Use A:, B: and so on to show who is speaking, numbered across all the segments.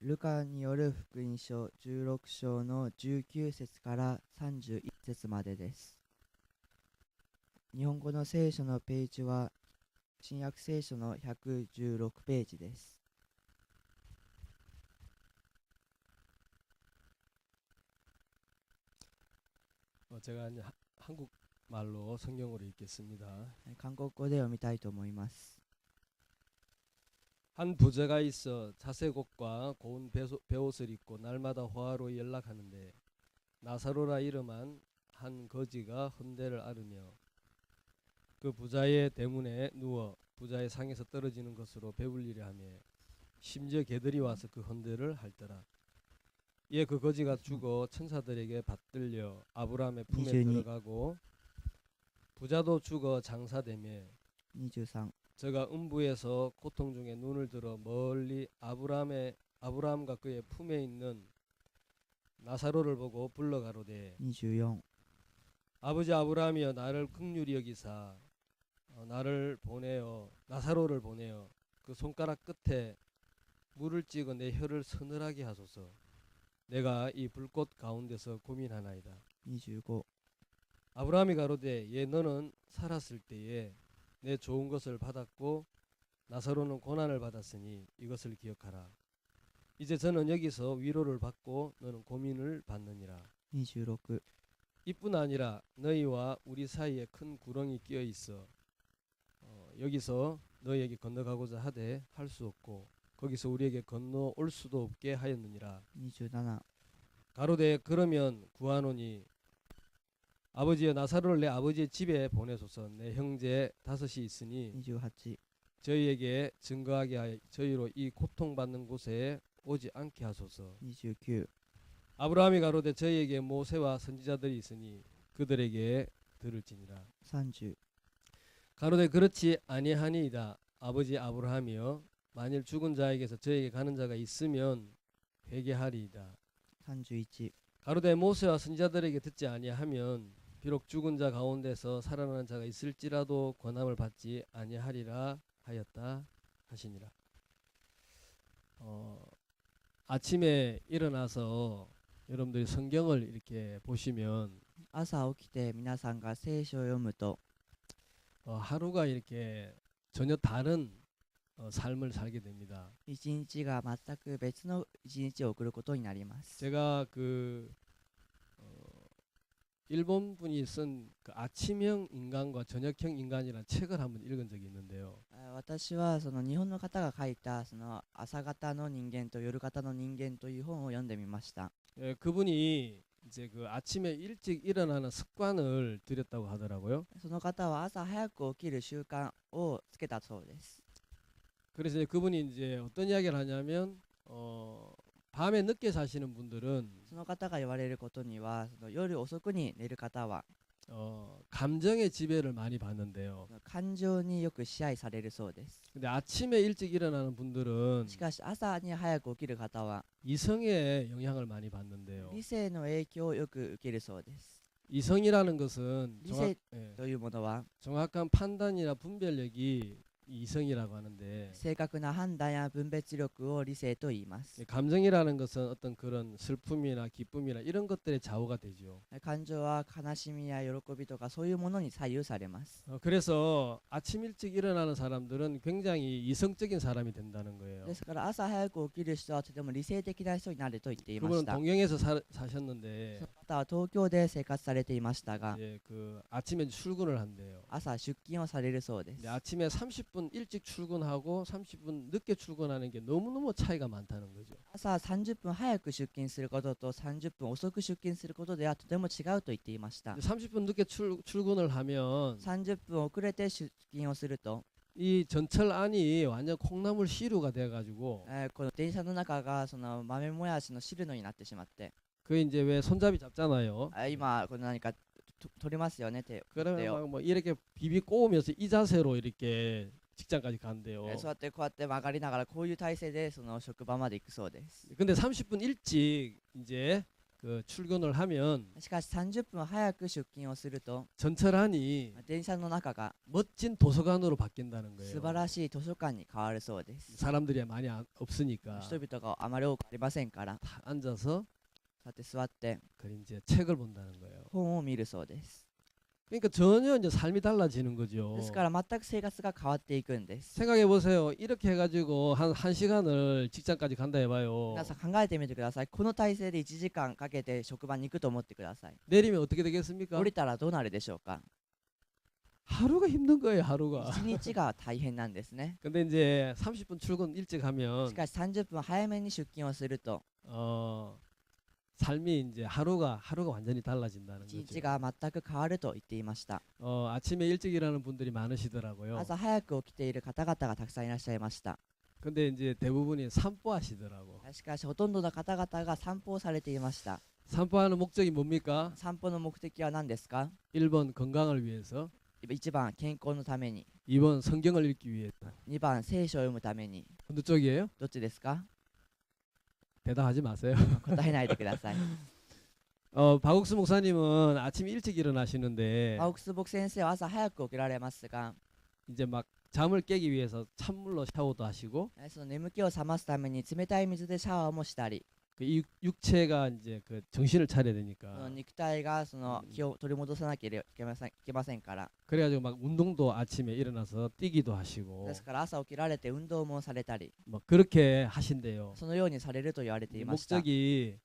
A: ルカによる福音書16章の19節から31節までです。日本語の聖書のページは新約聖書の116ページです。
B: 제가 이제 한국말로 성경으로 읽겠습니다.
A: 韓国語で読みたいと思います。
B: 한 부자가 있어 자색옷과 고운 베옷을 입고 날마다 화로 연락하는데 나사로라 이름한 한 거지가 헌대를 앓으며 그 부자의 대문에 누워 부자의 상에서 떨어지는 것으로 배불리려 하며 심지어 개들이 와서 그 헌대를 핥더라. 이에 그 거지가 죽어 천사들에게 받들려 아브라함의 품에
A: 22
B: 들어가고 부자도 죽어 장사되며
A: 23
B: 저가 음부에서 고통 중에 눈을 들어 멀리 아브라함과 그의 품에 있는 나사로를 보고 불러가로되
A: 24
B: 아버지 아브라함이여 나를 긍휼히 여기사 나사로를 보내어 그 손가락 끝에 물을 찍어 내 혀를 서늘하게 하소서. 내가 이 불꽃 가운데서 고민하나이다.
A: 25
B: 아브라함이 가로되 예 너는 살았을 때에 내 좋은 것을 받았고 나사로는 고난을 받았으니 이것을 기억하라. 이제 저는 여기서 위로를 받고 너는 고민을 받느니라.
A: 26
B: 이뿐 아니라 너희와 우리 사이에 큰 구렁이 끼어 있어 여기서 너희에게 건너가고자 하되 할 수 없고 거기서 우리에게 건너올 수도 없게 하였느니라.
A: 27
B: 가로되 그러면 구하노니 아버지여 나사로를 내 아버지의 집에 보내소서. 내 형제 5이 있으니
A: 28
B: 저희에게 증거하게 하여 저희로 이 고통받는 곳에 오지 않게 하소서.
A: 29
B: 아브라함이 가로되 저희에게 모세와 선지자들이 있으니 그들에게 들을지니라.
A: 30
B: 가로되 그렇지 아니하니이다. 아버지 아브라함이여 만일 죽은 자에게서 저에게 가는 자가 있으면 회개하리이다.
A: 31
B: 가로되 모세와 선지자들에게 듣지 아니하면 비록 죽은 자 가운데서 살아나는 자가 있을지라도 권함을 받지 아니하리라 하였다 하시니라. 아침에 일어나서 여러분들이 성경을 이렇게 보시면
A: 朝起きて皆さんが聖書を読むと
B: 하루가 이렇게 전혀 다른 삶을 살게 됩니다.
A: 一日が全く別の一日を送ることになります。
B: 제가 일본 분이 쓴 그 아침형 인간과 저녁형 인간이라는 책을 한번 읽은 적이 있는데요.
A: 私はその日本の方が書いたその朝型の人間と夜型の人間という本を読んでみました。
B: 그분이 이제 그 아침에 일찍 일어나는 습관을 들였다고 하더라고요.
A: その方は朝早く起きる習慣をつけたそうです。
B: 그래서 이제 그분이 이제 어떤 이야기를 하냐면 밤에 늦게 사시는 분들은
A: その方が言われることにはその夜遅くに寝る方は
B: 감정의 지배를 많이 받는데요.
A: 感情によく支配されるそうです。
B: 근데 아침에 일찍 일어나는 분들은
A: しかし朝に早く起きる方は
B: 이성의 영향을 많이 받는데요.
A: 理性の影響をよく受けるそうです。
B: 이성이라는 것은
A: 理性というものは
B: 정확한 판단이나 분별력이 이성이라고 하는데
A: 正確な判断や分別力を理性と言います。
B: 감정이라는 것은 어떤 그런 슬픔이나 기쁨이나 이런 것들에 좌우가 되죠.
A: 感情は悲しみや喜びとかそういうものに左右されます。
B: 그래서 아침 일찍 일어나는 사람들은 굉장히 이성적인 사람이 된다는 거예요.
A: ですから朝早く起きる人はとても理性的な人になると言っていま
B: 그분은
A: した。
B: 동경에서 사셨는데
A: その方は東京で生活されていましたが
B: 이제 그 아침에 출근을 한대요.
A: 朝出勤をされるそうです。
B: 근데 아침에 30분 일찍 출근하고 30분 늦게 출근하는 게 너무너무 차이가 많다는 거죠.
A: 朝30分早く出勤することと30分遅く出勤することではとても違うと言っていました。
B: 근데 30분 늦게 출근을 하면
A: 30分遅れて出勤をすると
B: 이 전철 안이 완전 콩나물 시루가 돼가지고
A: この電車の中がその豆もやしの汁のになってしまって
B: 그 이제 왜 손잡이 잡잖아요.
A: 今この何か取れますよね手
B: 그러면
A: 요
B: 막 뭐 이렇게 비비 꼬우면서 이 자세로 이렇게 직장까지 간대요.
A: そうやってこうやって曲がりながらこういう体勢でその職場まで行くそうです。
B: 근데 30분 일찍 이제 그 출근을 하면
A: しかし30分早く出勤をすると
B: 전철안이
A: 電車の中が
B: 멋진 도서관으로 바뀐다는
A: 素晴
B: 거예요.
A: らしい図書館に変わるそうです。
B: 사람들이 많이 없으니까
A: 人々があまり多くありませんから、
B: 다 앉아서
A: さて座って
B: 그 이제 책을 본다는 거예요.
A: 本を見るそうです。
B: 그러니까 전혀 이제 삶이 달라지는 거죠.
A: ですから全く生活が変わっていくんです。
B: 생각해 보세요. 이렇게 해가지고 한 시간을 직장까지 간다 해봐요.
A: 皆さん考えてみてください。この体勢で1時間かけて職場に行くと思ってください。
B: 내리면 어떻게 되겠습니까?
A: 降りたらどうなるでしょうか。
B: 하루가 힘든 거예요. 하루가.
A: 1日が大変なんですね。
B: 근데 이제 30분 출근 일찍
A: し
B: 하면
A: かし30分早めに出勤をすると
B: 삶이 이제 하루가 완전히 달라진다는
A: 1
B: 거죠.
A: 日が全く変わると言っていました。
B: 아침에 일찍 일하는 분들이 많으시더라고요.
A: 朝早く起きている方々がたくさんいらっしゃいました。
B: 근데 이제 대부분이 산보하시더라고.
A: しかしほとんどの方々が散歩をされていました。
B: 산보하는 목적이 뭡니까?
A: 散歩の目的は何ですか？
B: 1번 건강을 위해서,
A: 1番健康のために、
B: 2번 성경을 읽기 위해서.
A: 2番聖書を読むために。
B: 어느 쪽이에요?
A: どっちですか？
B: 대답하지 마세요.
A: 答えないでください。
B: 박옥수 목사님은 아침 일찍 일어나시는데
A: 青楠木先生は朝早く起きられますが、
B: 이제 막 잠을 깨기 위해서 찬물로 샤워도 하시고
A: その眠気を覚ますために冷たい水でシャワーもしたり、
B: 그 육체가 이제 그 정신을 차려야
A: その
B: 되니까
A: 肉体がその気を取り戻さなければいけませんから。
B: 그래가지고 막 운동도 아침에 일어나서 뛰기도 하시고
A: ですから朝起きられて運動もされたり、
B: 뭐 그렇게 하신대요.
A: そのようにされると言われていました。
B: 목적이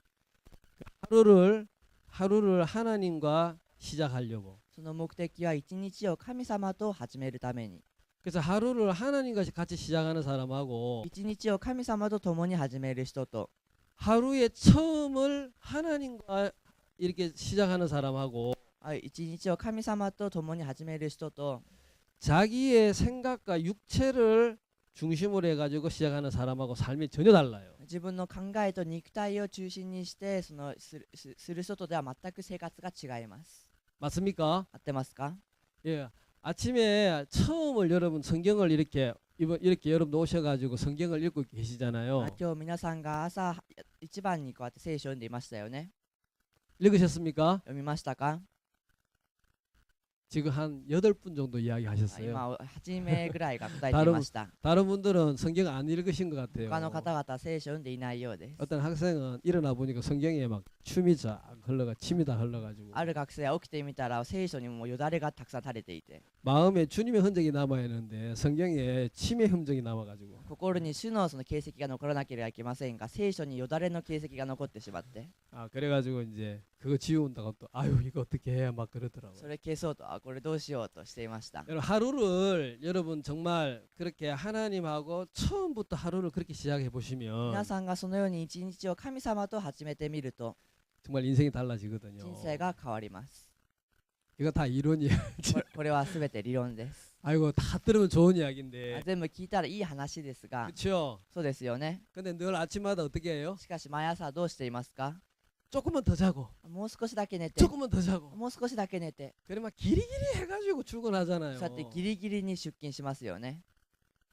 B: 하루를 하나님과 시작하려고.
A: その目的は一日を神様と始めるために。
B: 그래서 하루를 하나님과 같이 시작하는 사람하고
A: 一日を神様と共に始める人と、
B: 하루의 처음을 하나님과 이렇게 시작하는 사람하고
A: 一日を神様と共に始める人と、
B: 자기의 생각과 육체를 중심으로 해가지고 시작하는 사람하고 삶이 전혀 달라요.
A: 自分の考えと肉体を中心にしてする人とでは全く生活が違います。
B: 맞습니까?
A: 合ってますか？
B: 예. 아침에 처음을 여러분 성경을 이렇게 여러분도 오셔가지고 성경을 읽고 계시잖아요.
A: 今日皆さんが朝一番にこうやって聖書を読んでいましたよね。
B: 읽으셨습니까?
A: 読みましたか？
B: 지금 한 8분 정도 이야기하셨어요.
A: 今8名ぐらいが答えていました。
B: 다른 분들은 성경 안 읽으신 것
A: 他の
B: 같아요.
A: 方々は聖書を読んでいないようです。
B: 어떤 학생은 일어나 보니까 성경에 막 침이 쫙 흘러가 침이 다 흘러가지고
A: ある学生は起きてみたら聖書にもよだれがたくさん垂れていて、
B: 마음에 주님의 흔적이 남아야 하는데 성경에 침의 흔적이 남아가지고
A: 心に主のその形跡が残らなければいけませんが、聖書によだれの形跡が残ってしまって、
B: 그래가지고 이제 그거 지워온다고 또 아유 이거 어떻게 해 막 그러더라고요.
A: それ消そうと、これどうしようとしていました。
B: 여러분 하루를 여러분 정말 그렇게 하나님하고 처음부터 하루를 그렇게 시작해
A: 皆
B: 보시면
A: さんがそのように一日を神様と始めてみると
B: 정말 인생이 달라지거든요.
A: 人生が変わります。
B: 이거 다 이론이에요.
A: これはすべて理論です。
B: 아이고 다 들으면 좋은 이야기인데
A: 全部聞いたらいい話ですが、
B: 그렇죠.
A: そうですよね。
B: 근데 늘 아침마다 어떻게 해요?
A: しかし毎朝どうしていますか？
B: 조금만 더 자고
A: もう少しだけ寝て、
B: 조금만 더 자고
A: もう少しだけ寝て、
B: 그래 막 기리기리 해가지고 출근하잖아요.
A: そうやってギリギリに出勤しますよね。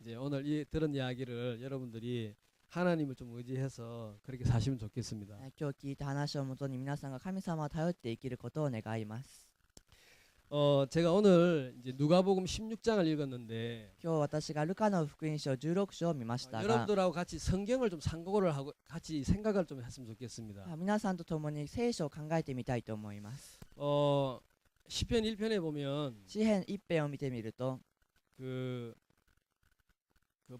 B: 이제 오늘 들은 이야기를 여러분들이 하나님을 좀 의지해서 그렇게 사시면 좋겠습니다.
A: 今日聞いた話をもとに皆さんが神様を頼って生きることを願います。
B: 제가 오늘 이제 누가복음 16장을 읽었는데
A: 今日私がルカの福音書16章を見ましたが、
B: 여러분들하고 같이 성경을 좀 상고를 하고 같이 생각을 좀 했으면 좋겠습니다.
A: 皆さんと共に聖書を考えてみたいと思います。
B: 시편 1편에 보면
A: 詩編一編を見てみると、
B: 그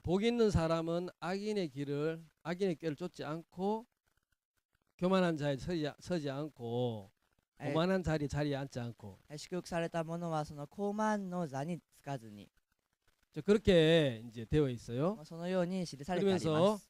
B: 복 있는 사람은 악인의 꾀를 쫓지 않고 교만한 자에 서지 않고 오만한 자리에 앉지 않고
A: 祝福された者はその高慢の座につかずに、
B: 그렇게 이제 되어 있어요.
A: そのように記されてありま
B: 그러면서
A: す。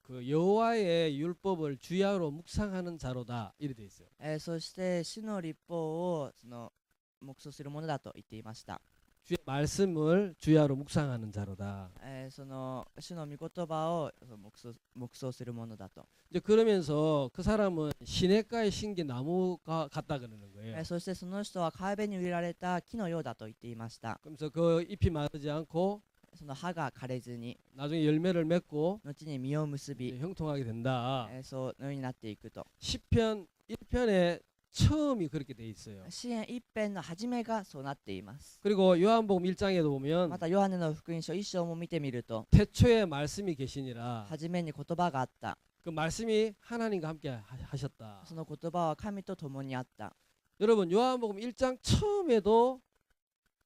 B: 그 여호와의 율법을 주야로 묵상하는 자로다 이렇게 되어 있어요.
A: そして主の律法をその黙想するものだと言っていました。
B: 주의 말씀을 주야로 묵상하는 자로다.
A: その主の御言葉を黙想するものだと。
B: 이제 그러면서 그 사람은 시냇가에 심긴 나무가 같다 그러는 거예요.
A: そしてその人は川辺に植えられた木のようだと言っていました。
B: 그러면서 그 잎이 마르지 않고
A: その葉が枯れずに
B: 나중에 열매를 맺고
A: 後に実を結び、
B: 형통하게 된다.
A: そのようになっていくと。
B: 시편 1편에 처음이 그렇게 돼 있어요.
A: 詩篇一編の初めがそうなっています。
B: 그리고 요한복음 1장에도 보면
A: またヨハネの福音書一章も見てみると、
B: 태초에 말씀이 계시니라.
A: 初めに言葉があった。
B: 그 말씀이 하나님과 함께 하셨다.
A: その言葉は神と共にあった。
B: 여러분 요한복음 1장 처음에도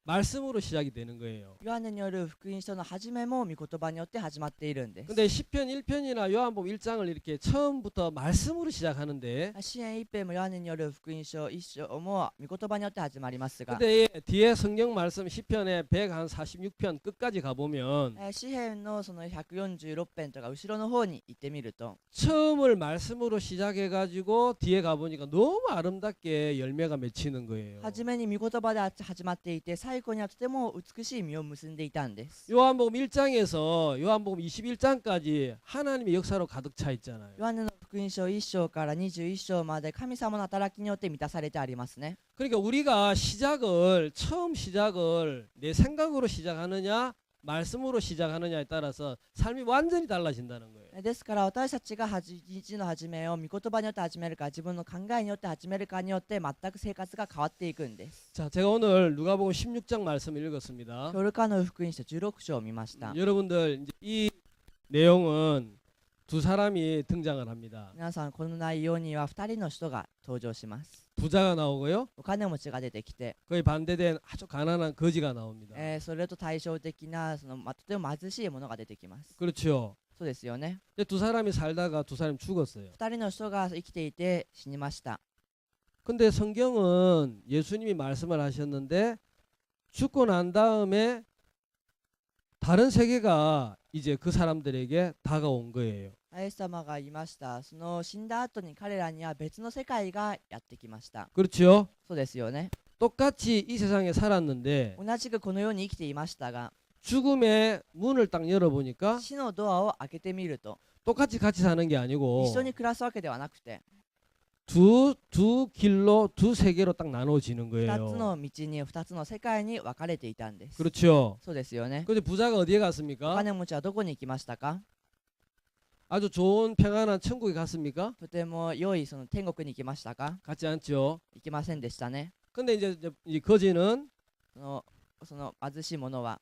B: 말씀으로 시작이 되는 거예요.
A: ヨハネによる福音書の初めも御言葉によって始まっているんです。
B: 근데 시편 1편이나 요한복음 1장을 이렇게 처음부터 말씀으로 시작하는데
A: 詩篇一編もヨハネによる福音書一章も御言葉によって始まりますが、
B: 근데 뒤에 성경 말씀 시편의 146편 끝까지 가보면
A: 詩篇のその146編とか後ろの方に行ってみると、
B: 처음을 말씀으로 시작해가지고 뒤에 가보니까 너무 아름답게 열매가 맺히는 거예요.
A: 初めに御言葉で始まっていて、最後にはとても美しい実を結んでいたんです。
B: 요한복음 1장에서 요한복음 21장까지 하나님의 역사로 가득 차 있잖아요.
A: ヨハネの福音書1章から21章まで神様の働きによって満たされてありますね。
B: 그러니까 우리가 처음 시작을 내 생각으로 시작하느냐 말씀으로 시작하느냐에 따라서 삶이 완전히 달라진다는 거예요.
A: ですから私たちが日の始めを御言葉によって始めるか、自分の考えによって始めるかによって全く生活が変わっていくんです。
B: 자, 제가 오늘 누가복음 16장 말씀을 읽었습니다.
A: ルカの福音書16章を見ました。
B: 여러분들 이제 이 내용은 두 사람이 등장을 합니다.
A: 皆さん、この内容には2人の人が登場します。
B: 부자가 나오고요.
A: お金持ちが出てきて、
B: 거의 반대된 아주 가난한 거지가 나옵니다.
A: それと対照的なとても貧しいものが出てきます。
B: 그렇죠.
A: そうですよね。
B: 근데 두 사람이 살다가 두 사람이 죽었어요.
A: 2人の人が生きていて死にました。
B: 근데 성경은 예수님이 말씀을 하셨는데 죽고 난 다음에 다른 세계가 이제 그 사람들에게 다가온 거예요.
A: イエス様が言いました。その死んだ後に彼らには別の世界がやってきました。
B: 그렇죠.
A: そうですよね。
B: 똑같이 이 세상에 살았는데
A: 同じくこの世に生きていましたが、
B: 죽음의 문을 딱 열어보니까
A: 死のドアを開けてみると、
B: 똑같이 같이 사는 게 아니고
A: 一緒に暮らすわけではなくて、
B: 두 길로 두 세계로 딱 나눠지는
A: 2つ
B: 거예요.
A: の道に2つの世界に分かれていたんです。
B: 그렇죠.
A: そうですよね。
B: 근데 부자가 어디에
A: お
B: 갔습니까?
A: 金持ちはどこに行きましたか？
B: 아주 좋은 평안한 천국에 갔습니까?
A: とても良いその天国に行きましたか？
B: 갔지 않죠.
A: 行きませんでしたね。
B: 근데 이제 이 거지는
A: その貧しい者は、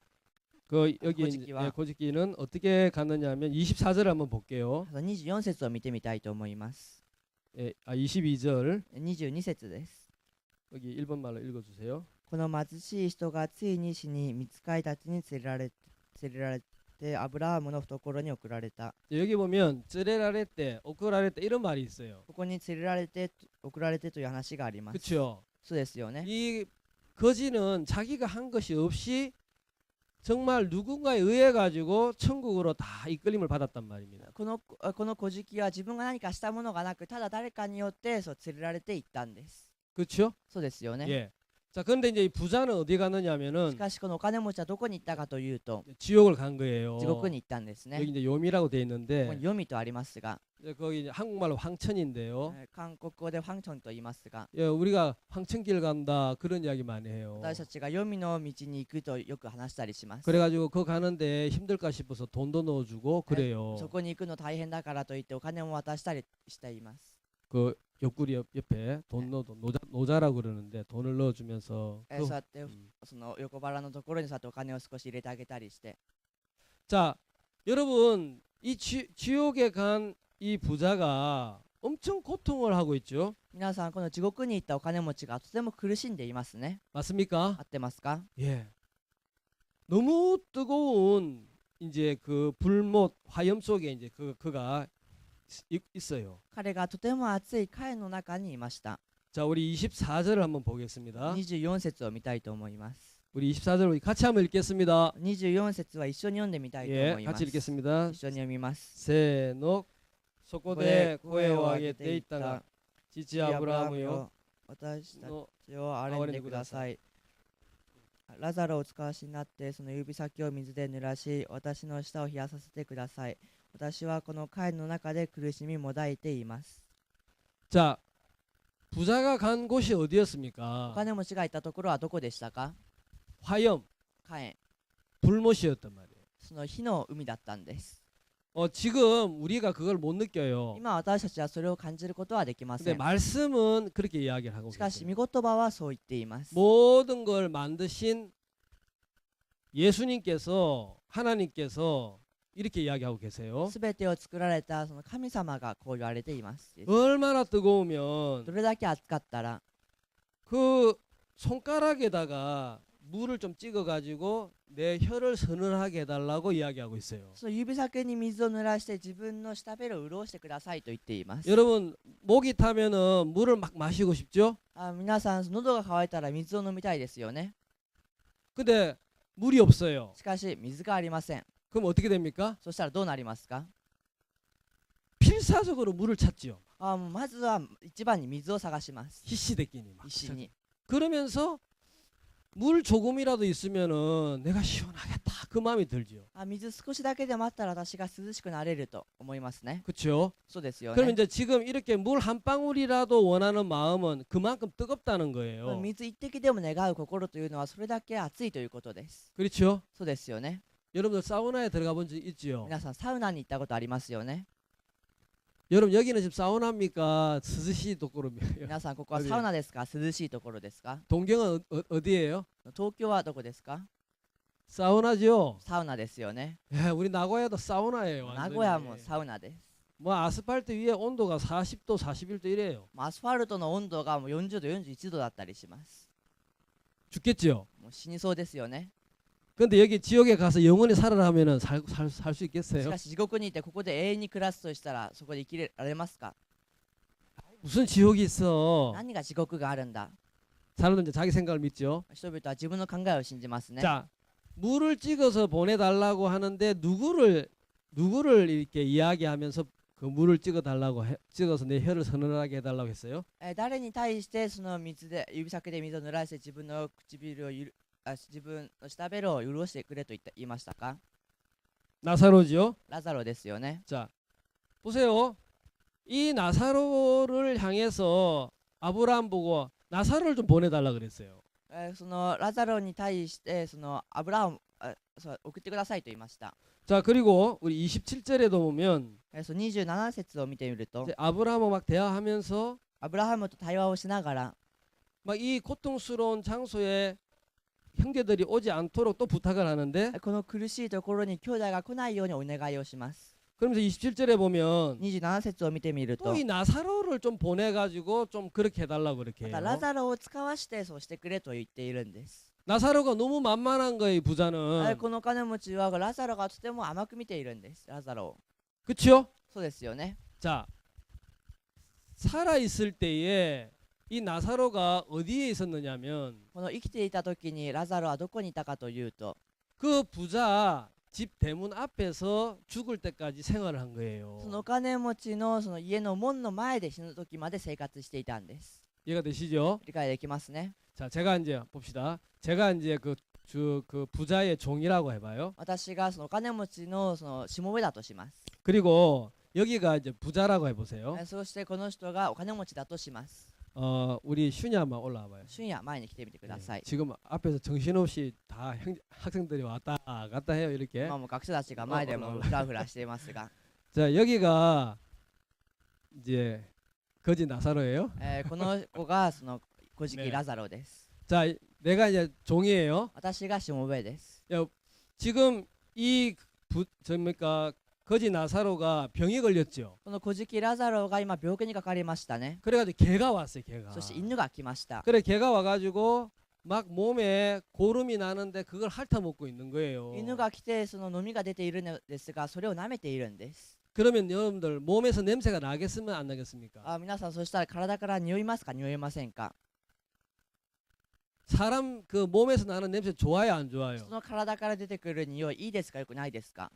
B: 그 여기
A: 고집기와.
B: 이제 고집기는 어떻게 갔느냐 하면 24절 한번 볼게요.
A: 24節を見てみたいと思います。
B: 예, 22절
A: 22節です。
B: 여기 1번 말로 읽어주세요.
A: この貧しい人がついに死に、御使いたちに連れられてアブラハムの懐に送られた。
B: 여기 보면 쯔레라레 때, 오크라레 때 이런 말이 있어요.
A: ここに連れられて送られてという話があります。
B: 그렇죠.
A: そうですよね。
B: 이 거지는 자기가 한 것이 없이 정말 누군가에 의해 가지고 천국으로 다 이끌림을 받았단 말입니다.
A: この小敷は自分が何かしたものがなく、ただ誰かによって連れられていったんです。
B: 그렇죠?
A: そうですよね。
B: 예. 자, 그런데 이제 이 부자는 어디
A: し
B: 갔느냐면은
A: かしこのお金持ちはどこに行ったかというと、
B: 지옥을 간 거예요.
A: 地獄に行ったんですね。
B: 여기 이제 요미라고 돼
A: ここ
B: 있는데
A: に読みとありますが、
B: 이제 거기 이제 한국말로 황천인데요.
A: 韓国語でファンチョンと言いますが、
B: 예, 우리가 황천길 간다 그런 이야기 많이 해요.
A: 私たちが読みの道に行くとよく話したりします。
B: 그래가지고 그 가는데 힘들까 싶어서 돈도 넣어주고 그래요.
A: そこに行くの大変だからといってお金も渡したりしています。
B: 그 옆구리 옆에 돈 넣어도 노자라고 그러는데 돈을 넣어주면서
A: そうやってその横腹のところにそうやってお金を少し入れてあげたりして、
B: 자, 여러분 이 지옥에 간 이 부자가 엄청 고통을 하고 있죠.
A: 皆さん、この地獄に行ったお金持ちがとても苦しんでいますね。
B: 맞습니까?
A: 合ってますか？
B: 예. 너무 뜨거운 이제 그 불못 화염 속에 이제 그가 있어요.
A: 彼がとても熱い火の中にいました。
B: 자, 우리 24절을 한번 보겠습니다.
A: 24節を見たいと思います。
B: 우리 24절 우리 같이 한번 읽겠습니다.
A: 24節は一緒に読んでみたいと
B: 예,
A: 思います。
B: 같이 읽겠습니다.
A: 一緒に読みます。
B: 세녹 소고대 고해와게 때 있다가 지지 아브라함이요
A: 私た
B: 너
A: ちを憐れんでください。ラザロをお使わしになってその指先を水で濡らし、私の舌を冷やさせてください。私はこの貝の中で苦しみもだいています。
B: 자, 부자가 간 곳이
A: お
B: 어디였습니까?
A: 金持ちがいたところはどこでしたか？
B: 화염
A: 火炎、
B: 불못이었단 말이에요.
A: その火の海だったんです。
B: 지금 우리가 그걸 못 느껴요.
A: 今私たちはそれを感じることはできま
B: 근데
A: せん。
B: 말씀은 그렇게 이야기를 하고
A: しかし
B: 계세요.
A: 御言葉はそう言っています。
B: 모든 걸 만드신 예수님께서 하나님께서 이렇게 이야기하고 계세요.
A: すべてを作られたその神様がこう言われています。
B: 얼마나 뜨거우면
A: どれだけ暑かったら
B: 그 손가락에다가 물을 좀 찍어 가지고 내 혀를 서늘하게 해달라고 이야기하고 있어요.
A: その指先に水を濡らして自分の舌ベロを潤してくださいと言っています。
B: 여러분 목이 타면은 물을 막 마시고 싶죠?
A: 皆さん喉が渇いたら水を飲みたいですよね。
B: 근데 물이 없어요.
A: しかし水がありません。
B: 그럼 어떻게 됩니까?
A: そしたらどうなりますか？
B: 필사적으로 물을 찾지요.
A: もうまずは一番に水を探します。
B: 희시대끼니 막.
A: 必死に。
B: 그러면서 물 조금이라도 있으면은 내가 시원하겠다 그 마음이 들죠.
A: 水少しだけでもあったら私が涼しくなれると思いますね。
B: 그렇죠?
A: そうですよ
B: 그럼
A: ね。
B: 이제 지금 이렇게 물 한 방울이라도 원하는 마음은 그만큼 뜨겁다는 거예요.
A: 水一滴でも願う心というのはそれだけ熱いということです。
B: 그렇죠?
A: そうですよね。
B: 여러분들 사우나에 들어가 본 적 있지요?
A: 皆さんサウナに行ったことありますよね。
B: 여러분 여기는 지금 사우나입니까? 스즈시 도코로입니까?
A: 皆さんここはサウナですか？涼しいところですか？
B: 동경은 어디예요?
A: 東京はどこですか？
B: 사우나죠.
A: サウナですよね。
B: 야, 우리 나고야도 사우나예요.
A: 名
B: 완전히.
A: 古屋もサウナです。
B: 뭐 아스팔트 위에 온도가 40도, 41도 이래요.
A: アスファルトの温度がもう40度、41度だったりします。
B: 죽겠죠.
A: もう死にそうですよね。
B: 근데 여기 지옥에 가서 영원히 살아라면은 살 수
A: し
B: 있겠어요?
A: かし地獄にいてここで永遠に暮らすとしたらそこで生きられますか？
B: 무슨 지옥이 있어?
A: 何が地獄があるんだ？
B: 사람들은 이제 자기 생각을 믿죠.
A: 人々は自分の考えを信じますね。
B: 자, 물을 찍어서 보내달라고 하는데 누구를 이렇게 이야기하면서 그 물을 찍어서 내 혀를 서늘하게 해달라고 했어요?
A: 誰に対してその水で指先で水を濡らして自分の唇を自分の舌ベロを潤してくれと言いましたか？
B: 나사로죠.
A: ラザロですよね。
B: 자, 보세요. 이 나사로를 향해서 아브라함 보고 나사로를 좀 보내달라 그랬어요.
A: そのラザロに対してそのアブラハム送ってくださいと言いました。
B: 자, 그리고 우리 27절에도 보면
A: 27節を見てみると
B: 아브라함하고 막 대화하면서
A: アブラハムと対話をしながら
B: 막 이 고통스러운 장소에 형제들이 오지 않도록 또 부탁을 하는데
A: この苦しいところに兄弟が来ないようにお願いをします。
B: 그러면서 27절에 보면
A: 27節を見てみると
B: 또 이 나사로를 좀 보내가지고 좀 그렇게 해달라고 그렇게
A: また
B: 해요.
A: ラザロを使わしてそうしてくれと言っているんです。
B: 나사로가 너무 만만한 거예요, 부자는.
A: この金持ちはラザロがとても甘く見ているんです。ラザロを。
B: 그렇죠?
A: そうですよね。
B: 자, 살아있을 때에 이 나사로가 어디에 있었느냐면
A: この生きていた時にラザロはどこにいたかというと
B: 그 부자 집 대문 앞에서 죽을 때까지 생활을 한
A: その
B: 거예요.
A: お金持ちのその家の門の前で死ぬ時まで生活していたんです。
B: 이해가 되시죠?
A: 理解できますね。
B: 자, 제가 이제 봅시다. 제가 이제 그 부자의 종이라고 해봐요.
A: 私がそのお金持ちのそのしもべだとします。
B: 그리고 여기가 이제 부자라고 해보세요.
A: そしてこの人がお金持ちだとします。
B: 우리 슈니 한번 올라와봐요.
A: 俊也前に来てみてください。
B: 지금 앞에서 정신없이 다 학생들이 왔다 갔다 해요, 이렇게.
A: 今も学生たちが前でもフラフラしていますが、
B: 자, 여기가 이제 거지 나사로예요.
A: この子がその古事記
B: ね
A: ラザロです。
B: 자, 내가 이제 종이에요.
A: 私がしもべです。
B: 지금 이 저입니까 거지 나사로가 병이 걸렸죠.
A: この古事記ラザロが今病気にかかりましたね。
B: 그래가지고 개가 왔어요, 개가.
A: そして犬が来ました。
B: 그래 개가 와가지고 막 몸에 고름이 나는데 그걸 핥아 먹고 있는 거예요.
A: 犬が来てその飲みが出ているのですが、それを舐めているんです。
B: 그러면 여러분들 몸에서 냄새가 나겠으면 안 나겠습니까?
A: 皆さんそしたら体から匂いますか匂いませんか？
B: 사람 그 몸에서 나는 냄새 좋아요, 안 좋아요?
A: その体から出てくる匂いいいですか良くないですか？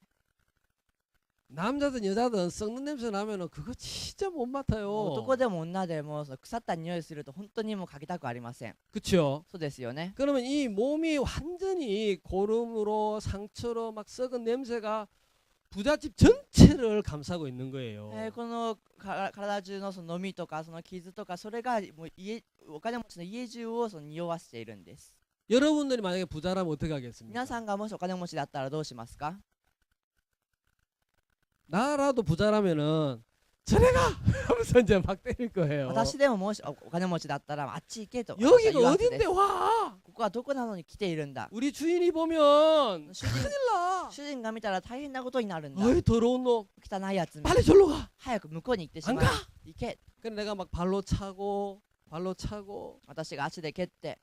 B: 남자든 여자든 썩는 냄새 나면은 그거 진짜 못 맡아요.
A: 男でも女でもその腐った匂いすると本当にもう嗅ぎたくありません。
B: 그렇죠?
A: そうですよね。
B: 그러면 이 몸이 완전히 고름으로 상처로 막 썩은 냄새가 부잣집 전체를 감싸고 있는 거예요.
A: この体中のその飲みとかその傷とかそれがもうお金持ちの家中をその匂わせているんです。
B: 여러분들이 만약에 부자라면 어떻게 하겠습니까?
A: 皆さんがもしお金持ちだったらどうしますか？
B: 나라도 부자라면은 저래가 하면서 이제 막 때릴 거예요.
A: 私でももしお金持ちだったらあっち行けと私は
B: 여기가
A: 言うはずです
B: 어딘데 와?
A: ここはどこなのに来ているんだ
B: 우리 주인이 보면
A: 主人
B: 큰일 나.
A: 主人が見たら大変なことになるんだ
B: 어이 더러운 놈.
A: 汚いやつめ
B: 빨리 절로 가.
A: 早く向こうに行ってし
B: 안
A: まえ
B: 가.
A: 行け
B: 그래 내가 막 발로 차고
A: 私が足で蹴って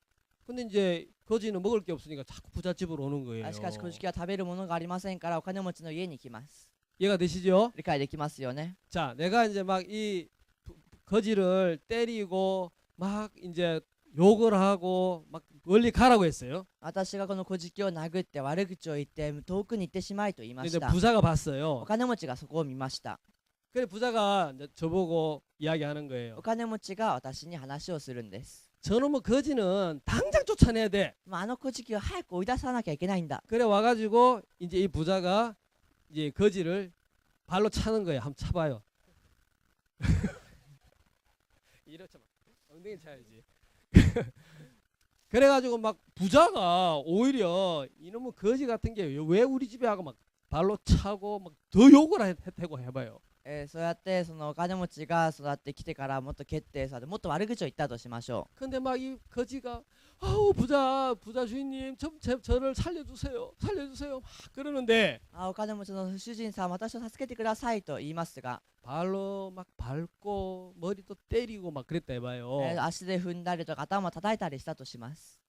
B: 근데 이제 거지는 먹을 게 없으니까 자꾸 부잣집으로 오는 거예요.
A: しかし小じは食べるものがありませんからお金持ちの家に行きます
B: 이해가 되시죠?
A: 理解できますよね
B: 자, 내가 이제 막 이 거지를 때리고 막 이제 욕을 하고 막 멀리 가라고 했어요.
A: 私がこの小じを殴って悪口を言って遠くに行ってしまいと言いま
B: 근데
A: した
B: 부자가
A: お
B: 봤어요.
A: 金持ちがそこを見ました
B: 그래 부자가 이제 저보고 이야기하는
A: お
B: 거예요.
A: 金持ちが私に話をするんです
B: 저놈의 거지는 당장 쫓아내야 돼.
A: あの小じを早く追い出さなきゃいけないんだ
B: 그래 와가지고 이제 이 부자가 이제 거지를 발로 차는 거예요. 한번 차봐요. 이렇게 막 엉덩이 차야지. 그래가지고 막 부자가 오히려 이놈의 거지 같은 게 왜 우리 집에 하고 막 발로 차고 막 더 욕을 했다고 해봐요.
A: そうやってそのお金持ちが育ってきてからもっと決定されもっと悪口を言ったとしましょ
B: 근데 막 이 거지가 아우 부자 주인님 저를 살려주세요 막 그러는데
A: うお金持ちの主人さん私を助けてくださいと言いますが、
B: 발로 막 밟고 머리도 때리고 막 그랬다 해봐요.
A: 足で踏んだりとか頭を叩いたりしたとします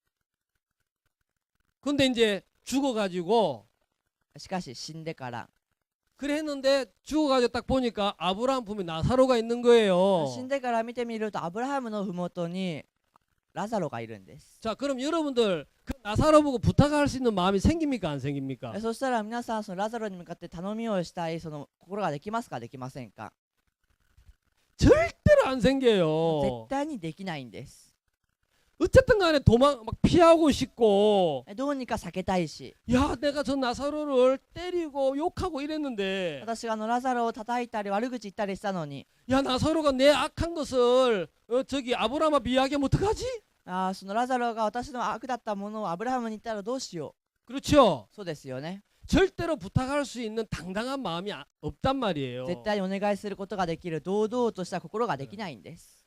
B: 근데 이제 죽어가지고
A: しかし死んでから
B: 그래 했는데 죽어가지고 딱 보니까 아브라함 품에 나사로가 있는 거예요.
A: 死んでから見てみるとアブラハムの麓にラザロがいるんです
B: 자 그럼 여러분들 그 나사로 보고 부탁할 수 있는 마음이 생깁니까 안 생깁니까?
A: そしたら皆さんそのラザロに向かって頼みをしたいその心ができますかできませんか
B: 절대로 안
A: 絶
B: 생겨요.
A: 対にできないんです
B: 어쨌든 간에 도망 막 피하고 싶고
A: どうにか避けたいし
B: 야 내가 저 나사로를 때리고 욕하고 이랬는데
A: 私がラザロを叩いたり悪口言ったりしたのに
B: 야 나사로가 내 악한 것을 저기 아브라함 앞에 이야기하면 어떡하지?
A: そのラザロが私の悪だったものをアブラハムに言ったらどうしよ
B: 그렇죠.
A: うそうですよね
B: 절대로 부탁할 수 있는 당당한 마음이 없단 말이에요.
A: 絶対にお願いすることができる堂々とした心ができないんです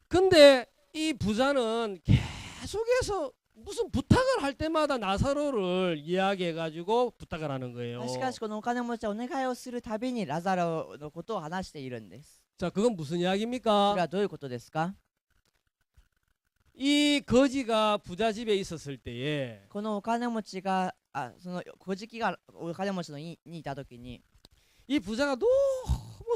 B: 근데 이 부자는 계속해서 무슨 부탁을 할 때마다 나사로를 이야기해가지고 부탁을 하는 거예요.
A: しかしこのお金持ちはお願いをするたびにラザロのことを話しているんです
B: 자, 그건 무슨
A: これ
B: 이야기입니까?
A: はどういうことですか
B: 이 거지가 부자 집에 있었을 때에
A: このお金持ちがその小じがお金持ちのにいた時に
B: 이 부자가 너무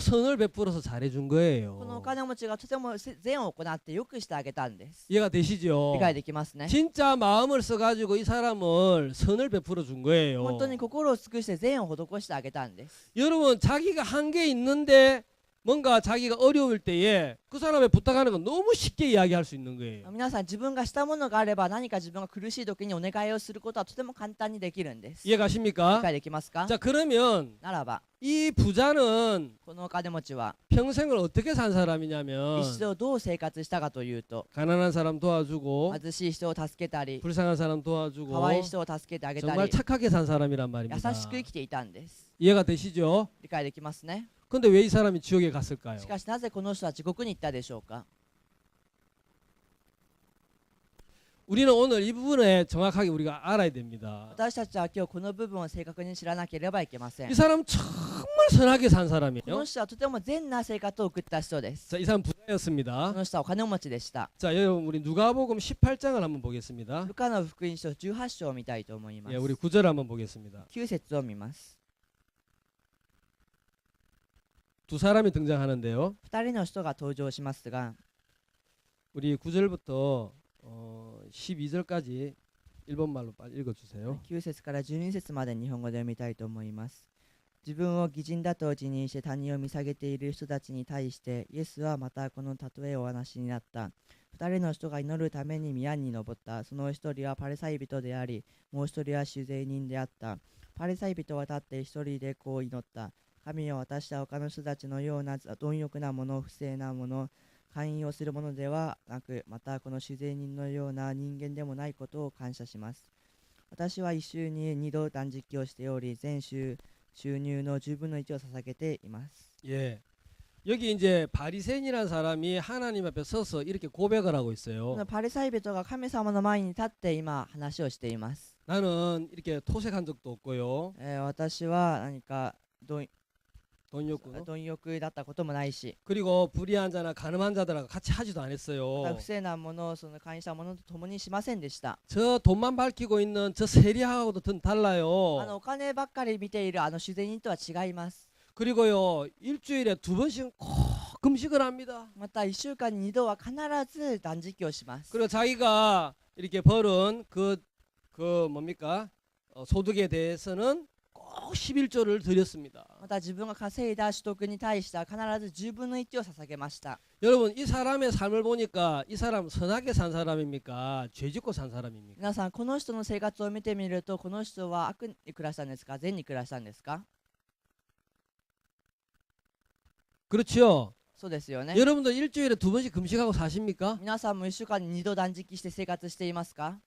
B: 선을 베풀어서 잘해준
A: このお
B: 거예요.
A: 金持ちがとても善を行ってよくしてあげたんです
B: 이해가 되시죠?
A: 理解できますね
B: 진짜 마음을 써가지고 이 사람을 선을 베풀어 준 거예요.
A: 本当に心を尽くして善を施してあげたんです
B: 여러분 자기가 한 게 있는데 뭔가 자기가 어려울 때에 그 사람의 부탁하는 건 너무 쉽게 이야기할 수 있는 거예요.
A: 皆さん自分がしたものがあれば何か自分が苦しい時にお願いをすることはとても簡単にできるんです
B: 이해
A: 理
B: 가십니까?
A: 解できますか
B: 자 그러면
A: ならば
B: 이 부자는
A: このお金持ちは
B: 평생을 어떻게 산
A: 一
B: 사람이냐면
A: 生どう生活したかというと
B: 가난한 사람 도와주고
A: 貧しい人を助けたり
B: 불쌍한 사람 도와주고
A: 可愛い人を助けてあげた
B: 정말
A: り
B: 착하게 산 사람이란 말입니다.
A: 優しく生きていたんです
B: 이해가 되시죠?
A: 理解できますね
B: 근데 왜 이 사람이 지옥에 갔을까요?
A: しかしなぜこの人は地獄に行ったでしょうか
B: 우리는 오늘 이 부분에 정확하게 우리가 알아야 됩니다.
A: 私たちは今日この部分を正確に知らなければいけません
B: 이 사람 정말 선하게 산
A: こ
B: 사람이에요.
A: の人はとても善な生活を送った人です
B: 자, 이 사람
A: こ
B: 부자였습니다.
A: の人はお金持ちでした
B: 자, 여러분 우리 누가복음 18장을 한번 보겠습니다.
A: ルカの福音書18章を見たいと思いま
B: 예,
A: す
B: 우리 9절 한번 보겠습니다.
A: 9節を見ます
B: 두 사람이 등장하는데요.
A: 2人の人が登場しますが
B: 우리 9절부터 12절까지 일본말로 빨리 읽어주세요.
A: 9節から12節まで日本語で読みたいと思います。自分を義人だと自認して他人を見下げている人たちに対してイエスはまたこの例えをお話しになった。2人の人が祈るために宮に登った。その1人はパリサイ人であり、もう1人は酒税人であった。パリサイ人は立って1人でこう祈った。神よ、私は他の人たちのような貪欲なもの、不正なもの、勧誘をするものではなく、またこの酒税人のような人間でもないことを感謝します。私は1週に2度断食をしており、全週収入の10分の1を捧げています。
B: 예. 여기 이제 바리새인이라는 사람이 하나님 앞에 서서 이렇게 고백을 하고
A: こ
B: 있어요.
A: のパリサイ人が神様の前に立って今話をしています。
B: 나는 이렇게 토색한 적도 없고요.
A: 私は何か貪
B: 돈 욕구.
A: 欲だったこともないし、
B: 그리고 불의한 자나 가늠한 자들하고 같이 하지도
A: また
B: 않았어요.
A: 不正なものをその会員したものと共にしませんでした。
B: 저 돈만 밝히고 있는 저 세리하고도 달라요.
A: お金ばっかり見ている主税人とは違います。
B: 그리고요 일주일에 2번씩 꼭 금식을 합니다.
A: また1週間に2度は必ず断食をします。
B: 그리고 자기가 이렇게 벌은 그 뭡니까 소득에 대해서는 꼭 11조를 드렸습니다.
A: また自分が稼いだ取得に対しては必ず10分の1を捧げました。
B: 여러분 이 사람의 삶을 보니까 이 사람 선하게 산 사람입니까? 죄짓고 산 사람입니까?
A: 皆さんこの人の生活を見てみると、この人は悪に暮らしたんですか、善に暮らしたんですか？
B: 그렇죠.
A: そうですよね。
B: 여러분도 일주일에 2번씩 금식하고 사십니까?
A: 皆さんも1週間に2度断食して生活していますか？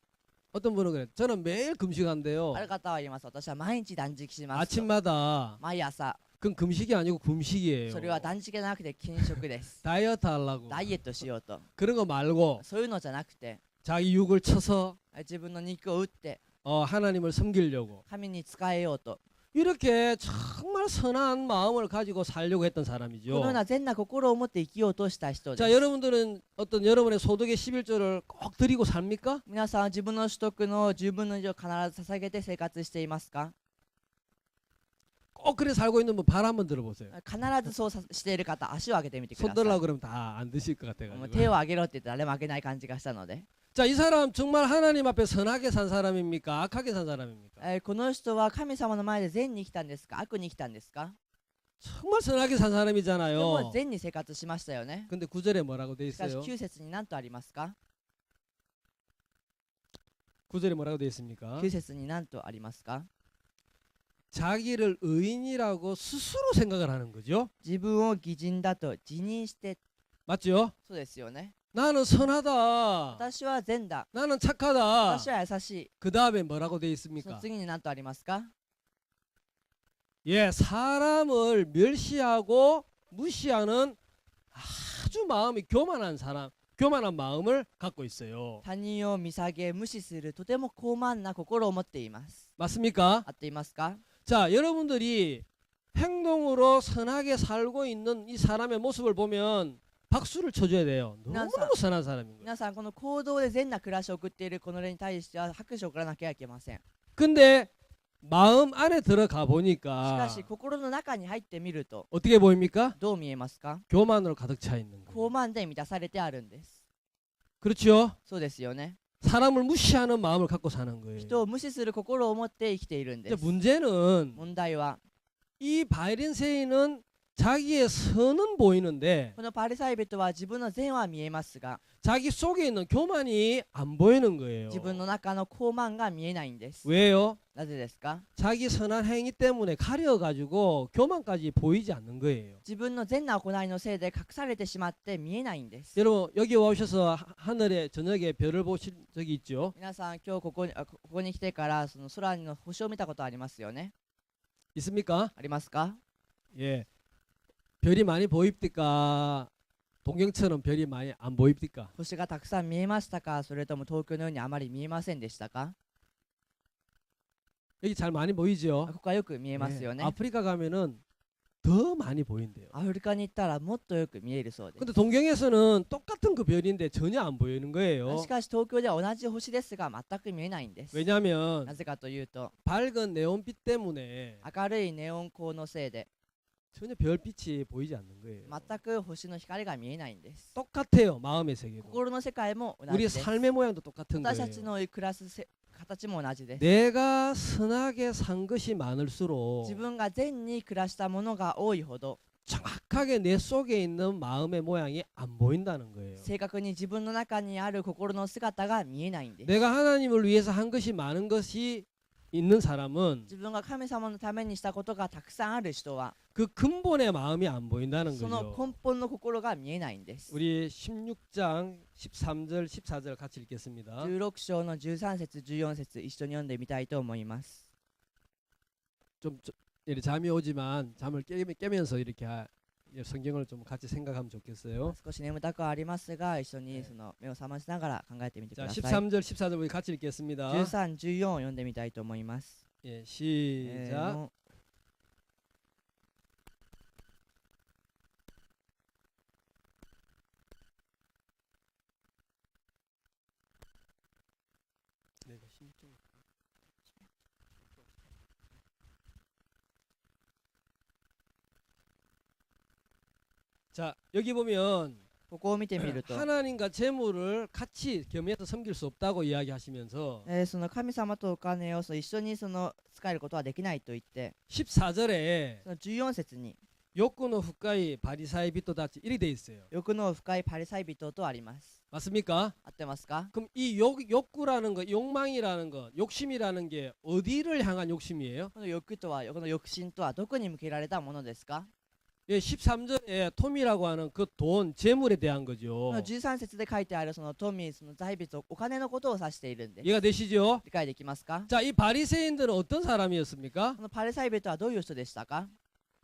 B: 어떤 분은 그래요. 저는 매일 금식한대요.
A: ある方は言います。私は毎日断食しますと。
B: 아침마다.
A: 毎朝。
B: 그건 금식이 아니고 금식이에요.
A: それは断食じゃなくて禁食です。
B: 다이어트 하려고.
A: ダイエットしようと。
B: 그런 거 말고
A: そういうのじゃなくて、
B: 자기 육을 쳐서
A: 自分の肉を打って
B: 하나님을 섬기려고.
A: 神に仕えようと。
B: 이렇게 정말 선한 마음을 가지고 살려고 했던
A: この
B: 사람이죠.
A: ような善な心を持って生きようとした人で
B: 자,
A: す。
B: 여러분들은 어떤 여러분의 소득의 11조를 꼭 드리고 삽니까?
A: 皆さんは自分の取得の10分の1を必ず捧げて生活していますか？
B: 꼭 그래 살고 있는 분 발 한번 들어보세요.
A: 必ずそうしている方、足を上げてみてく
B: 손
A: ださい。
B: 들으려고 그러면 다 안 드실 것
A: もう
B: 같아가지고.
A: 手を上げろって言って誰も上げない感じがしたので、
B: 자, 이 사람 정말 하나님 앞에 선하게 산 사람입니까? 악하게 산 사람입니까?
A: この人は神様の前で善に生きたんですか、悪に生きたんですか？
B: 정말 선하게 산
A: でも
B: 사람이잖아요.
A: 善に生活しましたよね。
B: 근데 9절에 뭐라고 돼
A: しかし
B: 있어요?
A: 9節に何とありますか？
B: 9절에 뭐라고 돼 있습니까?
A: 9節に何とありますか？
B: 자기를 의인이라고 스스로 생각을 하는 거죠.
A: 自分を義人だと自認して、
B: 맞죠?
A: そうですよね。
B: 나는 선하다.
A: 私は善だ、
B: 나는 착하다.
A: 私は優しい。
B: 그 다음에 뭐라고 돼
A: その
B: 있습니까?
A: 次に何とありますか？
B: 예, 사람을 멸시하고 무시하는 아주 마음이 교만한 사람, 교만한 마음을 갖고 있어요.
A: 他人を見下げ無視するとても高慢な心を持っています。
B: 맞습니까?
A: 合っていますか？
B: 자, 여러분들이 행동으로 선하게 살고 있는 이 사람의 모습을 보면 박수를 쳐줘야 돼요. 너무너무 선한 사람인 거예요.
A: 皆さんこの行動で善な暮らしを送っているこの例に対しては拍手を送らなきゃいけません。
B: 근데 마음 안에 들어가
A: しか
B: 보니까
A: し心の中に入ってみると
B: 어떻게 보입니까?
A: どう見えますか？
B: 교만으로 가득 차 있는
A: 高
B: 거예요.
A: 慢で満たされてあるんです。
B: 그렇죠?
A: そうですよね。
B: 사람을 무시하는 마음을 갖고 사는 거예요.
A: 人を無視する心を持って生きているんで
B: 근데
A: す。
B: 문제는
A: 問題は
B: 이 바리새인은 자기의 선은 보이는데
A: このパリサイ人は自分の善は見えますが
B: 자기 속에 있는 교만이 안 보이는 거예요.
A: 自分の中の高慢が見えないんです。
B: 왜요?
A: なぜですか？
B: 자기 선한 행위 때문에 가려가지고 교만까지 보이지 않는 거예요.
A: 自分の善な行いのせいで隠されてしまって見えないんです。
B: 여러분 여기 오셔서 하늘에 저녁에 별을 보신 적이 있죠?
A: 皆さん今日ここに来てからその空の星を見たことありますよね。
B: 있습니까?
A: ありますか？
B: 예. 별이 많이 보입니까? 동경처럼 별이 많이 안 보입니까?
A: 星がたくさん見えましたか？それとも東京のようにあまり見えませんでしたか？
B: 여기 잘 많이 보이죠?
A: ここはよく見えますよ
B: 예.
A: ね。
B: 아프리카 가면은 더 많이 보인대요.
A: アフリカに行ったらもっとよく見えるそうです。
B: 근데 동경에서는 똑같은 그 별인데 전혀 안 보이는 거예요.
A: しかし東京では同じ星ですが全く見えないんです。
B: 왜냐하면
A: なぜかというと
B: 밝은 네온빛 때문에
A: 明るいネオン光のせいで
B: 전혀 별빛이 보이지 않는 거예요.
A: 全く星の光が見えないんです。
B: 똑같아요. 마음의 세계도.
A: 心の世界も同じ
B: 우리
A: です。
B: 삶의 모양도 똑같은
A: 私たち
B: 거예요.
A: の暮らす形も同じです。
B: 내가 선하게 산 것이 많을수록
A: 自分が善に暮らしたものが多いほど
B: 정확하게 내 속에 있는 마음의 모양이 안 보인다는 거예요.
A: 正確に自分の中にある心の姿が見えないんです。
B: 내가 하나님을 위해서 한 것이 많은 것이 있는 사람은
A: 自分が神様のためにしたことがたくさんある人は
B: 그 근본의 마음이 안 보인다는
A: その
B: 거죠.
A: 根本の心が見えないんです。
B: 우리 16장 13절 14절 같이 읽겠습니다.
A: 16章の13節14節一緒に読んでみたいと思います。
B: 좀 이렇게 잠이 오지만 잠을 깨면서 이렇게 성경을 좀 같이 생각하면 좋겠어요.
A: 少し眠たくはありますが、一緒にその目を覚ましながら考えてみてく
B: 자,
A: ださい。
B: 13절, 14절 우리 같이 읽겠습니다.
A: 13、14を読んでみたいと思います。
B: 예, 시작. 자, 여기 보면
A: ここを見てみると、
B: 하나님과 재물을 같이 겸해서 섬길 수 없다고 이야기하시면서
A: その神様とお金を一緒にその使えることはできないと言って、
B: 14절에
A: その14節に
B: 욕구는 후가이 바리사의 빛도 닿지 이렇게 돼 있어요.
A: 欲の深いパリサイ人とあります。
B: 맞습니까?
A: 合ってますか？
B: 그럼 이 욕구라는 거, 욕망이라는 거, 욕심이라는 게 어디를 향한 욕심이에요?
A: この欲とは、この欲心とはどこに向けられたものですか？
B: 예, 13절에 톰이라고 하는 그 돈, 재물에 대한
A: こ
B: 거죠.
A: の13節で書いてあるその富、その財物、お金のことを指しているんです。
B: 이해가 되시죠?
A: 理解できますか？
B: 자, 이 바리새인들은 어떤 사람이었습니까?
A: このパリサイ人はどういう人でしたか？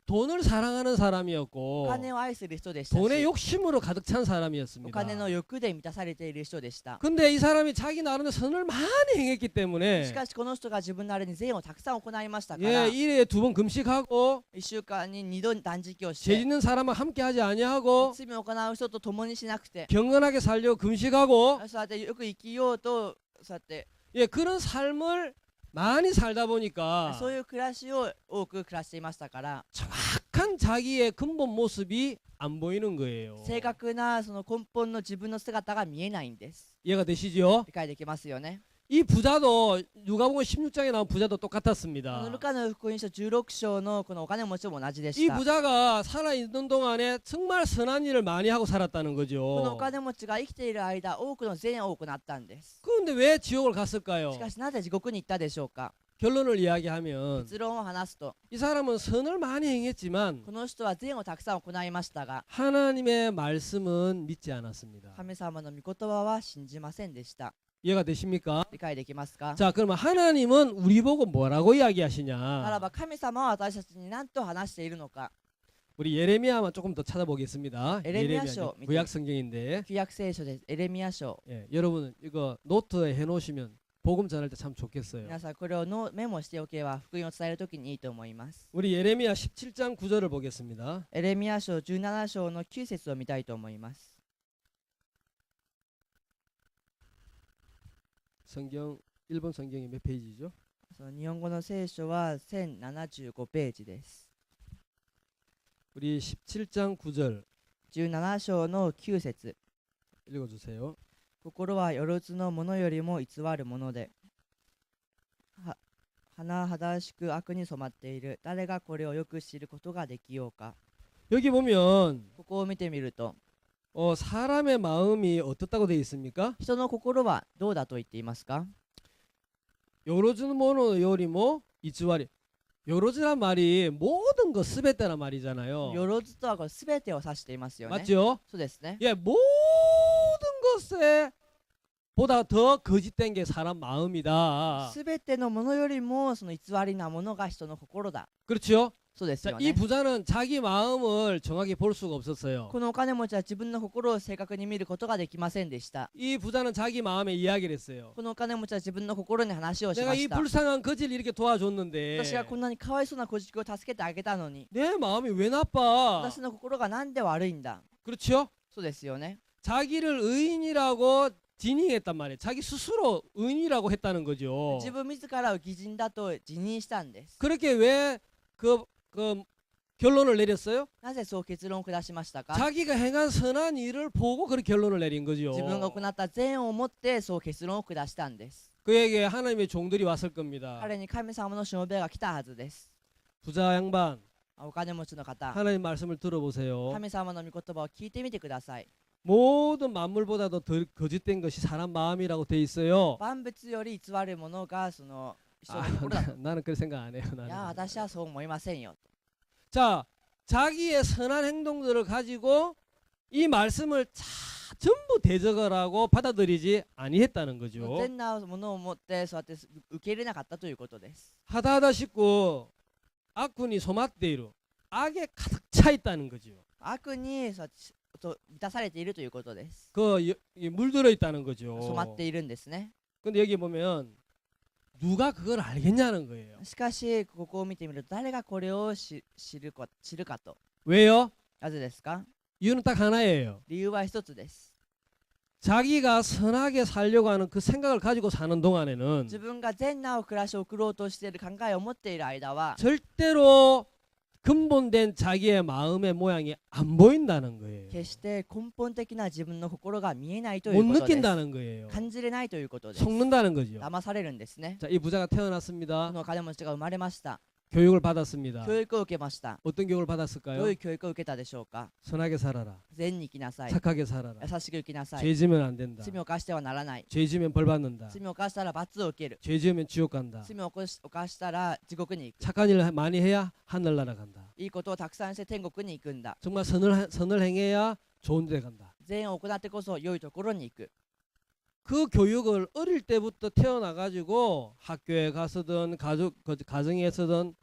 B: 돈을 사랑하는
A: お
B: 사람이었고
A: 金を愛する人でした
B: 돈의
A: し、
B: 욕심으로 가득 찬
A: お
B: 사람이었습니다.
A: 金の欲で満たされている人でした。
B: 근데 이 사람이 자기 나름대로 선을 많이 행했기
A: し
B: 때문에
A: かしこの人が自分なりに善をたくさん行いましたから、
B: 예, 일에 2번 금식하고
A: 1週間に2度断食をし
B: 죄
A: て、
B: 짓는 사람과 함께 하지 아니하고
A: 罪を行う人と共にしなくて、
B: 경건하게 살려고 금식하고
A: そうやってよく生きようと、そうやって、
B: 예, 그런 삶을 많이 살다 보니까
A: そういう暮らしを多く暮らしていましたから、
B: 정확한 자기의 근본 모습이 안 보이는 거예요.
A: 正確なその根本の自分の姿が見えないんです。
B: 이해가 되시죠?
A: 理解できますよね。
B: 이 부자도 누가복음 16장에 나온 부자도
A: この
B: 똑같았습니다.
A: ルカの福音書16章のこのお金持ちも同じで
B: 이
A: した。
B: 부자가 살아있는 동안에 정말 선한 일을 많이 하고 살았다는
A: このお
B: 거죠.
A: 金持ちが生きている間、多くの善を行ったんです。
B: 그런데 왜 지옥을 갔을까요?
A: しかしなぜ地獄に行ったでしょうか？
B: 결론을 이야기하면
A: 結論を話すと、
B: 이 사람은 선을 많이 행했지만
A: この人は善をたくさん行いましたが、
B: 하나님의 말씀은 믿지 않았습니다.
A: 神様の御言葉は信じませんでした。
B: 이해가 되십니까?
A: 理解できますか？
B: 자, 그러면 하나님은 우리 보고 뭐라고
A: なら
B: 이야기하시냐?
A: ば神様は私たちに何と話しているのか。
B: 우리 예레미야만 조금 더 찾아보겠습니다.
A: 예레미야
B: 예레미야
A: 서
B: 구약 성경인데
A: 旧約聖書です。エレミヤ書。
B: 예, 여러분 이거 노트에 해놓으시면 복음 전할 때 참 좋겠어요.
A: 皆さんこれをメモしておけば福音を伝えるときにいいと思います。
B: 우리 예레미야 17장 9절을 보겠습니다.
A: エレミヤ書17章の9節を見たいと思います。
B: 성경 일본 성경이 몇 페이지죠?
A: その日本語の聖書は1075ページです。
B: 우리 17장 9절
A: 17章の9節。
B: 읽어주세요.
A: 心はよろずのものよりも偽るもので、甚だしく悪に染まっている。誰がこれをよく知ることができようか。
B: 여기 보면
A: ここを見てみると、
B: 사람의 마음이 어떻다고 되어 있습니까?
A: 人の心はどうだと言っていますか？
B: 요로즈는 모노 요리모 이츠와리. 요로즈란 말이 모든 것 스베테란 말이잖아요.
A: よろずとはこれ全てを指していますよね。
B: 맞죠?
A: そうですね。
B: 예, 모든 것에 보다 더 거짓된 게 사람 마음이다.
A: 全てのものよりもその偽りなものが人の心だ。
B: 그렇죠?
A: そうです
B: 자,
A: よ
B: 이
A: ね。
B: 부자는 자기 마음을 정확히 볼 수가 없었어요.
A: このお金持ちは自分の心を正確に見ることができませんでした。
B: 이 부자는 자기 마음에 이야기를 했어요.
A: このお金持ちは自分の心に話をし
B: 내가
A: ま
B: 이
A: した。
B: 불쌍한 거지를 이렇게 도와줬는데
A: 私がこんなにかわいそうな小じを助けてあげたのに、
B: 내 마음이 왜 나빠?
A: 私の心がなんで悪いんだ。
B: 그렇죠?
A: そうですよね。
B: 자기를 의인이라고 지닝했단 말이에요. 자기 스스로 의인이라고 했다는 거죠.
A: 自分自らを義人だと自認したんです。
B: 그렇게 왜 그 결론을 내렸어요?
A: なぜそう結論を下しましたか？
B: 자기가 행한 선한 일을 보고 그렇게 결론을 내린 거죠.
A: 自分が行った善をもってそう結論を下したんです。
B: 그에게 하나님의 종들이 왔을 겁니다.
A: 彼に神様のしもべが来たはずです。
B: 부자 양반,
A: お金持ちの方、
B: 하나님 말씀을 들어보세요.
A: 神様の御言葉を聞いてみてください。
B: 모든 만물보다도 더 거짓된 것이 사람 마음이라고 돼 있어요.
A: 万物より偽るものがその人の
B: 아,
A: 心だと。
B: 나는 그렇게 생각 안 해요.
A: いや、
B: 나는.
A: 私はそう思いませんよ。
B: 자, 자기의 선한 행동들을 가지고 이 말씀을 전부 대적을 하고 받아들이지 아니했다는 거죠.
A: 善なものを持ってそうやって受け入れなかったということです。
B: 하다 싶고 악군이 소맛대 이루 악에 가득 차 있다는 거죠.
A: 悪にと満たされているということです。
B: 물들어 있다는 거죠.
A: 染まっているんですね。
B: 근데 여기 보면 누가 그걸 알겠냐는 거예요.
A: しかしここを見てみると誰がこれを知るかと。
B: 왜요?
A: なぜですか？
B: 이유는 딱 하나예요.
A: 理由は一つです。
B: 자기가 선하게 살려고 하는 그 생각을 가지고 사는 동안에는
A: 自分が善な暮らしを送ろうとしている考えを持っている間は
B: 절대로 근본된 자기의 마음의 모양이 안 보인다는 거예요.
A: 決して根本的な自分の心が見えないとい
B: 못
A: うことです。
B: 느낀다는 거예요.
A: 感じれないということです。
B: 속는다는 거죠.
A: 騙されるんですね。
B: 자, 이 부자가
A: こ
B: 태어났습니다.
A: の金持ちが生まれました。
B: 교육을 받았습니다.
A: 教育を受けました。
B: 어떤 교육을
A: どう
B: 받았을까요?
A: いう教育を受けたでしょうか？
B: 선하게 살아라.
A: 善に生きなさい。
B: 착하게 살아라.
A: 優しく生きなさい。
B: 죄 지면 안 된다.
A: 罪を犯してはならない。
B: 죄 지면 벌 받는다.
A: 罪を犯したら罰を受ける。
B: 죄 지으면 지옥 간다.
A: 罪を犯したら地獄に行く。
B: 착한 일 많이 해야 하늘 날아간다.
A: いいことをたくさんして天国に行くんだ。
B: 정말 선을 행해야 좋은 데 간다.
A: 善を行ってこそ良いところに行く。
B: 그 교육을 어릴 때부터 태어나 가지고 학교에 가서든 가정에서든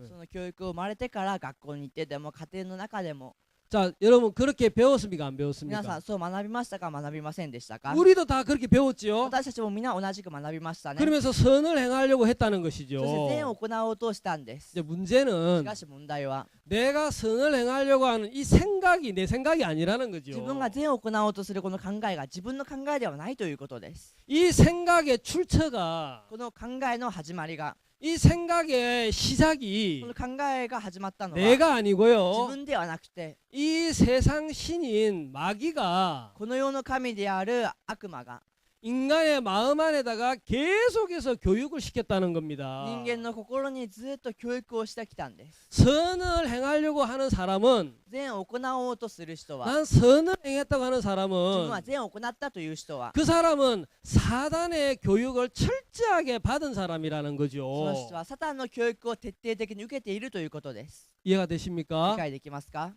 A: その教育を生まれてから学校に行ってでも家庭の中でも
B: 자, 여러분 그렇게 배웠습니까? 안
A: 皆さ
B: 배웠습니까?
A: んそう学びましたか学びませんでしたか？
B: 우리도 다 그렇게 배웠지요.
A: 私たちもみんな同じく学びましたね。
B: 그러면서 선을 행하려고 했다는
A: そして
B: 것이죠.
A: 善を行おうとしたんです。
B: 이제
A: し
B: 문제는
A: かし問題は
B: 내가 선을 행하려고 하는 이 생각이 내 생각이 아니라는
A: 自
B: 거죠.
A: 分が善を行おうとするこの考えが自分の考えではないということです。
B: 이 생각의 출처가
A: この考えの始まりが
B: 이 생각의
A: こ
B: 시작이
A: の考えが始まったのは
B: 내가
A: 自
B: 아니고요.
A: 分ではなくて
B: 이 세상 신인 마귀가
A: この世の神である悪魔が
B: 인간의 마음 안에다가 계속해서 교육을 시켰다는 겁니다.
A: 人間の心にずっと教育をしてきたんです。
B: 선을 행하려고 하는 사람은
A: 善を行おうとする人は
B: 난 선을 행했다고 하는
A: 自分
B: 사람은
A: は善を行ったという人は
B: 그 사람은 사단의 교육을 철저하게 받은 사람이라는
A: その
B: 거죠.
A: 人はサタンの教育を徹底的に受けているということです。
B: 이해가
A: 理
B: 되십니까?
A: 解できますか？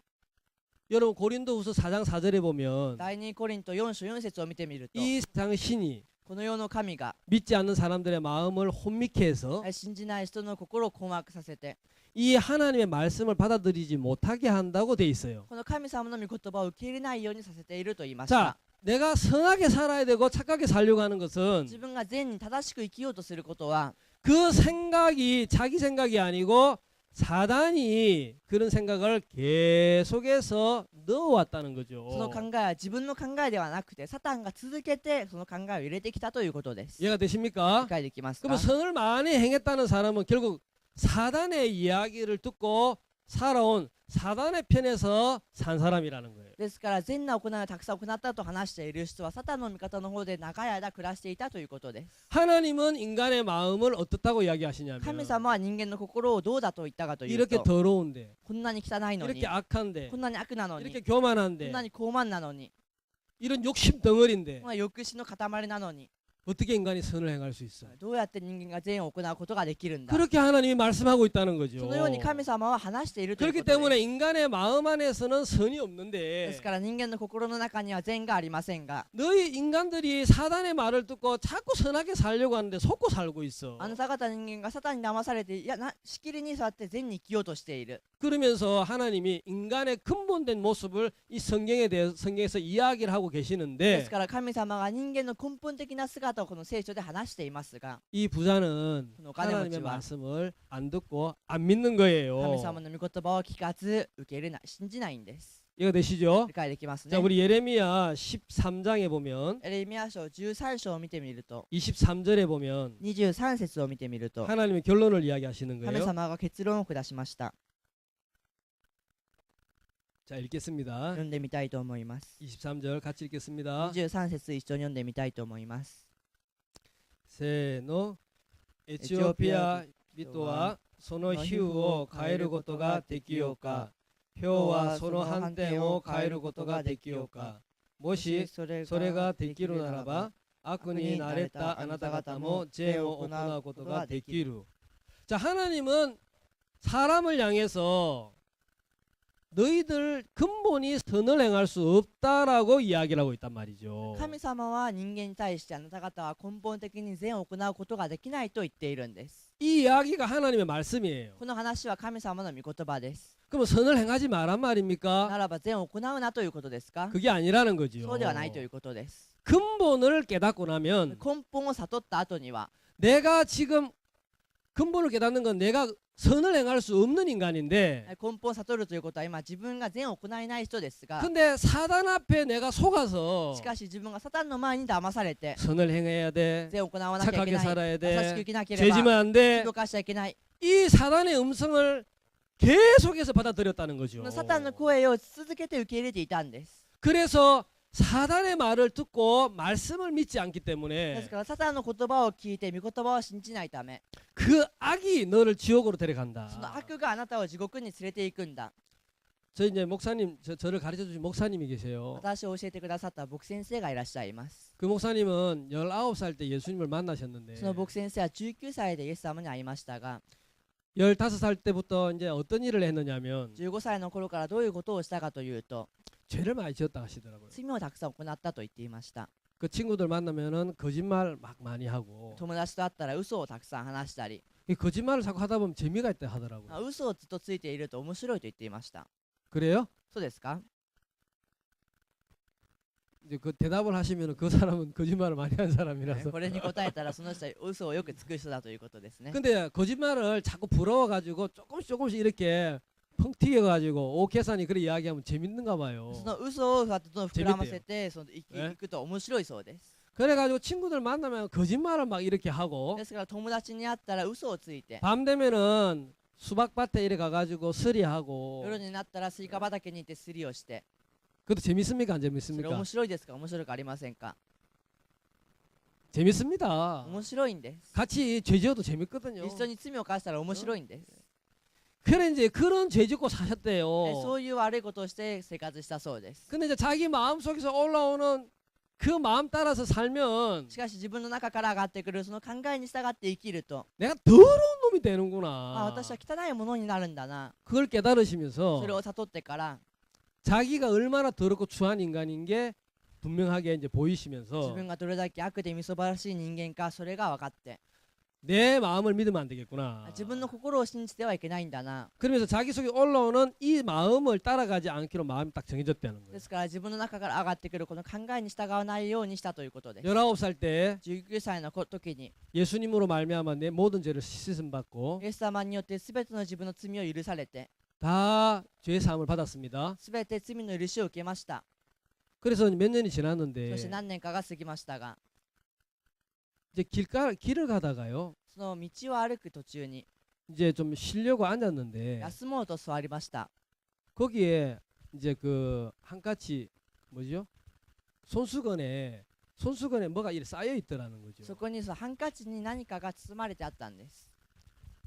B: 여러분 고린도후서 4장 4절에 보면
A: 第2コリント4章4節を見てみると
B: 이 세상 신이
A: この世の神が
B: 믿지 않는 사람들의 마음을 혼미케 해서
A: 信じない人の心を困惑させて
B: 이 하나님의 말씀을 받아들이지 못하게 한다고 돼 있어요.
A: この神様の御言葉を受け入れないようにさせていると言いまし
B: 자,
A: た。
B: 내가 선하게 살아야 되고 착하게 살려고 하는 것은
A: 自分が善に正しく生きようとすることは
B: 그 생각이 자기 생각이 아니고 사단이 그런 생각을 계속해서 넣어왔다는
A: その
B: 거죠.
A: 考えは自分の考えではなくてサタンが続けてその考えを入れてきたということです。
B: 이해가
A: 理
B: 되십니까?
A: 解できますか？
B: 그러면 선을 많이 행했다는 사람은 결국 사단의 이야기를 듣고 살아온 사단의 편에서 산 사람이라는 거예요.
A: ですから善な行いをたくさん行ったと話している人はサタンの味方の方で長い間暮らしていたということです。
B: 하나님은 인간의 마음을 어떻다고
A: 神
B: 이야기하시냐면
A: 様は人間の心をどうだと言ったかという
B: 이렇게
A: と
B: 더러운데
A: こんなに汚いのに
B: 이렇게 악한데
A: こんなに悪なのに
B: 이렇게
A: こん
B: 교만한데
A: なに高慢なのに
B: 이런 욕심 덩어리인데
A: こんな欲視の塊なのに
B: 어떻게 인간이 선을 행할 수 있어?
A: どうやって人間が善を行うことができるんだ。
B: 그렇게 하나님이 말씀하고 있다는
A: そ
B: 거죠.
A: のように神様は話しているという
B: 그렇기
A: ことです。
B: 때문에 인간의 마음 안에서는 선이
A: で
B: 없는데
A: すから人間の心の中には善がありませんが
B: 너희 인간들이 사단의 말을 듣고 자꾸 선하게 살려고 하는데 속고 살고 있어.
A: あなた方人間がサタンに騙されてしきりにそうやって善に生きようとしている。
B: 그러면서 하나님이 인간의 근본된 모습을 이 성경에서 이야기를 하고
A: で
B: 계시는데
A: すから神様が人間の根本的な姿をこの聖書で話していますが
B: 이 부자는 하나님의
A: 가네모치와
B: 말씀을 안 듣고 안 믿는 거예요.
A: 神様の御言葉を聞かず受け入れない信じないんです。
B: 이거 되시죠?
A: 理解できます
B: 자,
A: ね。
B: 우리 예레미야 13장에 보면
A: エレミヤ書13章を見てみると
B: 23절에 보면
A: 23節を見てみると
B: 하나님의 결론을 이야기하시는
A: 神
B: 거예요.
A: 様が結論を下しました。
B: 자, 읽겠습니다.
A: 読んでみたいと思います。
B: 23절 같이 읽겠습니다.
A: 23節一緒に読んでみたいと思います。
B: 세노 에티오피아 미토와 소노 히우오 가에르 고토가 데키요까 표와 소노 한테오 가에르 고토가 데키요까 모시
A: それ
B: それができるならば悪になれたあなた方も죄を行うことができる. 자, 하나님은 사람을 향해서 너희들 근본이 선을 행할 수 없다라고 이야기를 하고 있단 말이죠.
A: 神様は人間に対してあなた方は根本的に善を行うことができないと言っているんです。
B: 이 이야기가 하나님의 말씀이에요.
A: この話は神様の御言葉です。
B: 그럼 선을 행하지 말란
A: な
B: 말입니까?
A: らば善を行うなということですか？
B: 그게 아니라는 거죠.
A: そうではないということです。
B: 근본을 깨닫고 나면
A: 根本を悟った後には
B: 내가 지금 근본을 깨닫는 건 내가 선을 행할 수 없는 인간인데
A: 根本を悟るということは今自分が善を行えない人ですが、
B: 근데 사단 앞에 내가 속아서
A: しかし自分がサタンの前に騙されて
B: 선을 행해야 돼.
A: 善を行わなきゃいけ
B: 착하게
A: ない、
B: 살아야
A: 優しく
B: 돼.
A: 生きなけれ
B: 죄
A: ば
B: 지면 안 돼.
A: 罪を犯しちゃいけない、
B: 이 사단의 음성을 계속해서 받아들였다는
A: こ
B: 거죠.
A: のサタンの声を続けて受け入れていたんです。
B: 그래서 사단의 말을 듣고 말씀을 믿지 않기
A: です
B: 때문에
A: からサタンの言葉を聞いて御言葉を信じないため、
B: 그 악이 너를 지옥으로 데려간다.
A: その悪があなたを地獄に連れて行くんだ。
B: 저 이제 목사님 저를 가르쳐 주신 목사님이 계세요.
A: 私を教えてくださった牧先生がいらっしゃいます。
B: 그 목사님은 19살 때 예수님을 만나셨는데
A: その牧先生は19歳でイエス様に会いましたが、
B: 15살 때부터 이제 어떤 일을 했느냐면
A: 15歳の頃からどういうことをしたかというと、
B: 죄를 많이 지었다 하시더라고요.
A: 罪をたくさん行ったと言っていました。
B: 그 친구들 만나면은 거짓말 막 많이 하고
A: 友達と会ったら嘘をたくさん話したり、
B: 이 거짓말을 자꾸 하다 보면 재미가 있다 하더라고요.
A: 嘘をずっとついていると面白いと言っていました。
B: 그래요?
A: そうですか？
B: 이제 그 대답을 하시면은 그 사람은 거짓말을 많이 한 사람이라서.
A: これに答えたらその人は嘘をよくつく人だということですね。
B: 근데 거짓말을 자꾸 부러워 가지고 조금씩 이렇게 펑 튀겨 가지고 오 계산이 그래 이야기하면 재밌는가 봐요.
A: その嘘をどんどん膨らませて行くと面白いそうです。
B: 그래 가지고 친구들 만나면 거짓말을 막 이렇게 하고
A: ですから友達に会ったら嘘をついて、
B: 밤 되면은 수박밭에 이래 가 가지고 서리하고
A: 夜になったらスイカ畑に行ってすりをして、
B: 그것도 재밌습니까 안
A: それ
B: 재밌습니까?
A: 面白いですか？面白くありませんか？
B: 재밌습니다.
A: 面白いんです。
B: 같이 죄 지어도 재밌거든요.
A: 一緒に罪を犯したら面白いんです。
B: 그래 이제 그런 죄 짓고 사셨대요.
A: そういう悪いことをして生活したそうです。
B: 근데 이제 자기 마음 속에서 올라오는 그 마음 따라서 살면
A: しかし自分の中から上がってくるその考えに従って生きると、
B: 내가 더러운 놈이
A: あ、
B: 되는구나.
A: 私は汚いものになるんだな。
B: 그걸 깨달으시면서
A: それを悟ってから
B: 자기가 얼마나 더럽고 추한 인간인 게 분명하게 이제
A: 自
B: 보이시면서
A: 分がどれだけ悪でみそばらしい人間かそれが分かって、
B: 내 마음을 믿으면 안 되겠구나.
A: 自分の心を信じてはいけないんだな。
B: 그러면서 자기 속에 올라오는 이 마음을 따라가지 않기로 마음이 딱 정해졌다는
A: で
B: 거예요.
A: すから自分の中から上がってくるこの考えに従わないようにしたということです。
B: 19살 때
A: 19歳の時に
B: 예수님으로 말미암아 내 모든 죄를 씻음 받고
A: イエス様によって全ての自分の罪を許されて、
B: 다 죄 사함을 받았습니다.
A: 全て罪の許しを受けました。
B: 그래서 몇 년이
A: そして
B: 지났는데
A: 何年かが過ぎましたが、
B: 이제 길을 가다가요.
A: その道を歩く途中に
B: 이제 좀 쉬려고 앉았는데
A: 休もうと座りました。
B: 거기에 이제 그 한까치 뭐죠? 손수건에 뭐가 이렇게 쌓여 있더라는 거죠.
A: そこにハンカチに何かが包まれてあったんです。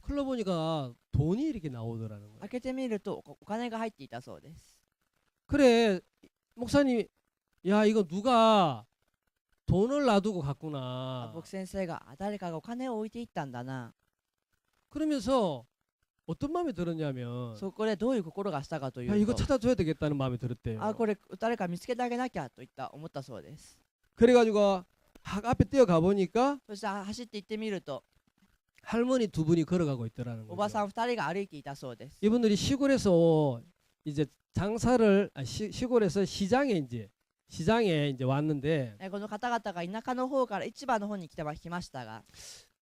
B: 클로 보니까 돈이 이렇게 나오더라는 거예요.
A: 開けてみるとお金が入っていたそうです。
B: 그래 목사님, 야 이거 누가 돈을 놔두고
A: あ、
B: 갔구나.
A: 僕先生が誰かがお金を置いていったんだな。
B: 그러면서 어떤 마음이 들었냐면
A: そこでどういう心がしたかとい
B: 야 이거
A: うと、
B: 찾아줘야 되겠다는 마음이 들었대요.
A: あ、これ誰か見つけてあげなきゃと思ったそうです。
B: 그래가지고 앞에 뛰어가 보니까
A: そして走って行ってみると
B: 할머니 두 분이 걸어가고 있더라는
A: おばさ
B: 거죠.
A: ん2人が歩いていたそうです。
B: 이분들이 시골에서 이제 장사를 시골에서 시장에 이제 왔는데
A: この方々が田舎の方から市場の方に来ましたが、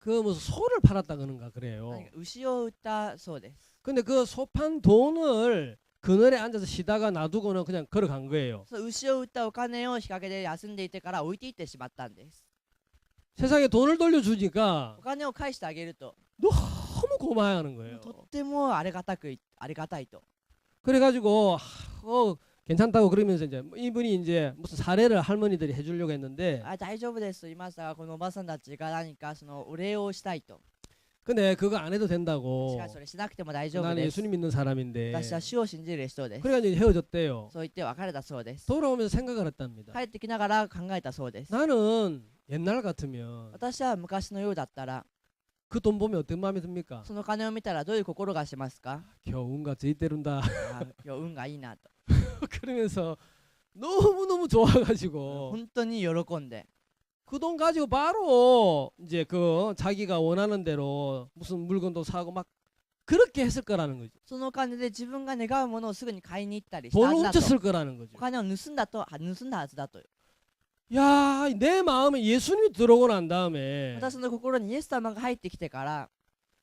B: 그 무슨 소를 팔았다 그런가 그래요.
A: 何か牛を売ったそうです。
B: 근데 그 소 판 돈을 그늘에 앉아서 쉬다가 놔두고는 그냥 걸어간 거예요.
A: その牛を売ったお金を日陰で休んでいてから置いていってしまったんです。
B: 세상에 돈을 돌려주니까
A: お金を返してあげると
B: 너무 고마워하는 거예요.
A: とってもありがたいと。
B: 그래가지고 괜찮다고 그러면서 이제 이분이 이제 무슨 사례를 할머니들이 해주려고 했는데
A: あ、大丈夫ですと言いましたが、このおばさんたちが何かそのお礼をしたいと。
B: 근데 그거 안 해도
A: し
B: 된다고
A: かしそれしなくても大丈夫
B: 나는
A: です。
B: 예수님 믿는 사람인데
A: 私は主を信じる人です。
B: 그래가지고 헤어졌대요.
A: そう言って別れたそうです。
B: 돌아오면서 생각을 했답니다.
A: 帰ってきながら考えたそうです。
B: 나는 옛날 같으면
A: 私は昔のようだったら、
B: 그 돈 보면 어떤 마음이 듭니까?
A: その金を見たらどういう心がしますか？
B: 겨우인가 저희 때른다
A: あ、今日運がいいなと。
B: 그러면서 너무너무 좋아가지고
A: 本当に喜んで、
B: 그 돈 가지고 바로 이제 그 자기가 원하는 대로 무슨 물건도 사고 막 그렇게 했을 거라는 거죠.
A: そのお金で自分が願うものをすぐに買いに行ったりした
B: 돈을
A: はずだと。
B: 훔쳤을 거라는 거죠.
A: お金を盗んだはずだと。
B: 야, 내 마음에 예수님이 들어오고 난 다음에
A: 私の心にイエス様が入ってきてから、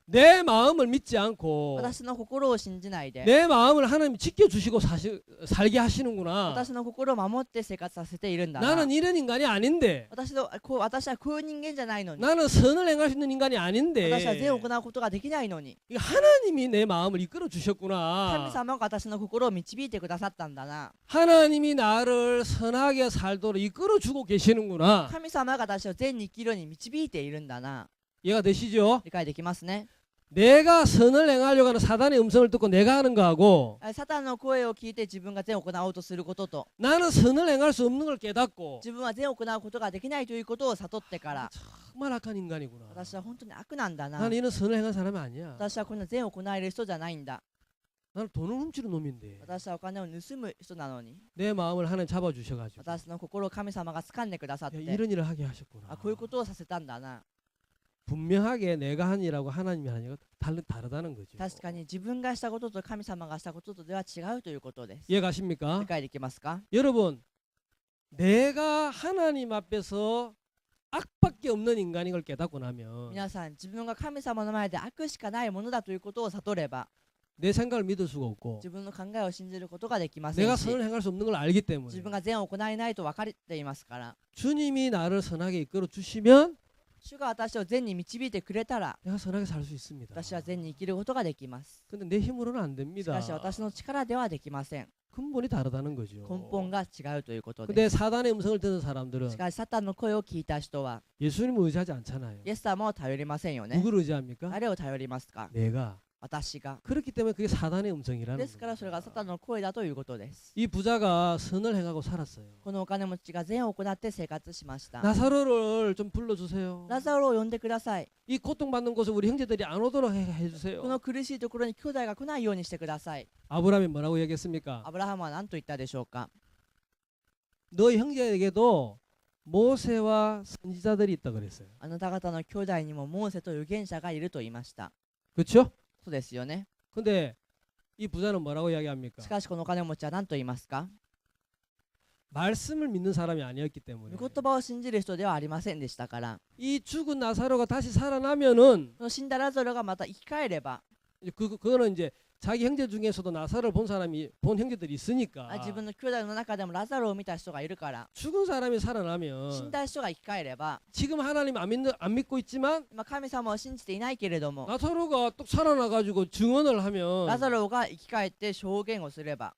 B: 내 마음을 믿지 않고
A: 私の心を信じないで、
B: 내 마음을 하나님이 지켜주시고 살게 하시는구나.
A: 私の心を守って生活させているんだな。
B: 나는 이런 인간이 아닌데
A: 私はこういう人間じゃないのに。
B: 나는 선을 행할 수 있는 인간이
A: 私は善を
B: 아닌데
A: 行うことができないのに。
B: 이거 하나님이 내 마음을 이끌어
A: 神
B: 주셨구나.
A: 様が私の心を導いてくださったんだな。
B: 하나님이 나를 선하게 살도록 이끌어 주고 계시는구나.
A: 神様が私を善に生きるように導いているんだな。
B: 이해가 되시죠?
A: 理解できますね。
B: 내가 선을 행하려고 하는 사단의 음성을 듣고 내가 하는 거하고
A: サタンの声を聞いて自分が善を行おうとすることと、
B: 나는 선을 행할 수 없는 걸 깨닫고
A: 自分は善を行うことができないということを悟ってから、
B: 정말 악한 인간이구나.
A: 私は本当に悪なんだな。
B: 나는 이런 선을 행한 사람이 아니야.
A: 私はこんな善を行える人じゃないんだ。
B: 나는 돈을 훔치는 놈인데
A: 私はお金を盗む人なのに、
B: 내 마음을 하나님 잡아주셔가지고
A: 私の心を神様が掴んでくださっ
B: 야,
A: て、
B: 이런 일을 하게 하셨구나.
A: こういうことをさせたんだな。
B: 분명하게 내가 한 일하고 하나님이 하는 일은 다르다는 거죠.
A: 確かに自分がしたことと神様がしたこととでは違うということです。
B: 이해가십니까?
A: 理解できますか？
B: 여러분, 내가 하나님 앞에서 악밖에 없는 인간인 걸 깨닫고 나면
A: 皆さん、自分が神様の前で悪しかないものだということを悟れば、
B: 내 생각을 믿을 수가 없고
A: 自分の考えを信じることができませ
B: 내가
A: んし、
B: 선을 행할 수 없는 걸 알기
A: 自
B: 때문에
A: 分が善を行えないと分かっていますから、
B: 주님이 나를 선하게 이끌어 주시면
A: 主が私を善に導いてくれたら、
B: 내가 선하게 살 수 있습니다.
A: 私は善に生きることができます。
B: 근데 내 힘으로는 안
A: し
B: 됩니다.
A: かし私の力ではできません。
B: 근본이 다르다는 거죠.
A: 根本が違うということで
B: 근데
A: す。
B: 사단의 음성을 듣는 사람들은
A: しかしサタンの声を聞いた人は
B: 예수님을 의지하지 않잖아요.
A: イエス様を頼りませんよね。
B: 누구를 의지합니까?
A: 誰を頼りますか？
B: 내가.
A: 私が。
B: 그렇기 때문에 그게 사단의 음성이라는
A: ですからそれがサタンの声だということです。
B: 이 부자가 선을 행하고 살았어요.
A: このお金持ちが善を行って生活しました。
B: 나사로를 좀 불러주세요.
A: ラザロを呼んでください。
B: 이 고통받는 곳에 우리 형제들이 안 오도록 해주세요.
A: この苦しいところに兄弟が来ないようにしてください。
B: 아브라함이 뭐라고 얘기했습니까?
A: アブラハムは何と言ったでしょうか？
B: 너 형제에게도 모세와 선지자들이 있다 그랬어요.
A: あなた方の兄弟にもモーセと預言者がいると言いました。
B: 그렇죠?
A: そうですよね。
B: 근데 이 부자는 뭐라고 이야기합니까?
A: しかしこのお金持ちは何と言いますか？
B: 말씀을 믿는 사람이 아니었기 때문에
A: 御言葉を信じる人ではありませんでしたから、
B: 이 죽은 나사로가 다시 살아나면은
A: この死んだラザロがまた生き返れば、
B: 그거는 이제 자기 형제 중에서도 나사로를 본 사람이 본 형제들이 있으니까
A: 自分の兄弟の中でもラザロを見た人がいるから、
B: 죽은 사람이
A: 死ん
B: 살아나면
A: だ人が生き返れば、
B: 지금 하나님 안 믿고 있지만
A: 今神様を信じていないけれども、
B: 나사로가 또 살아나가지고 증언을
A: ラ
B: 하면
A: ザロが生き返って証言をすれば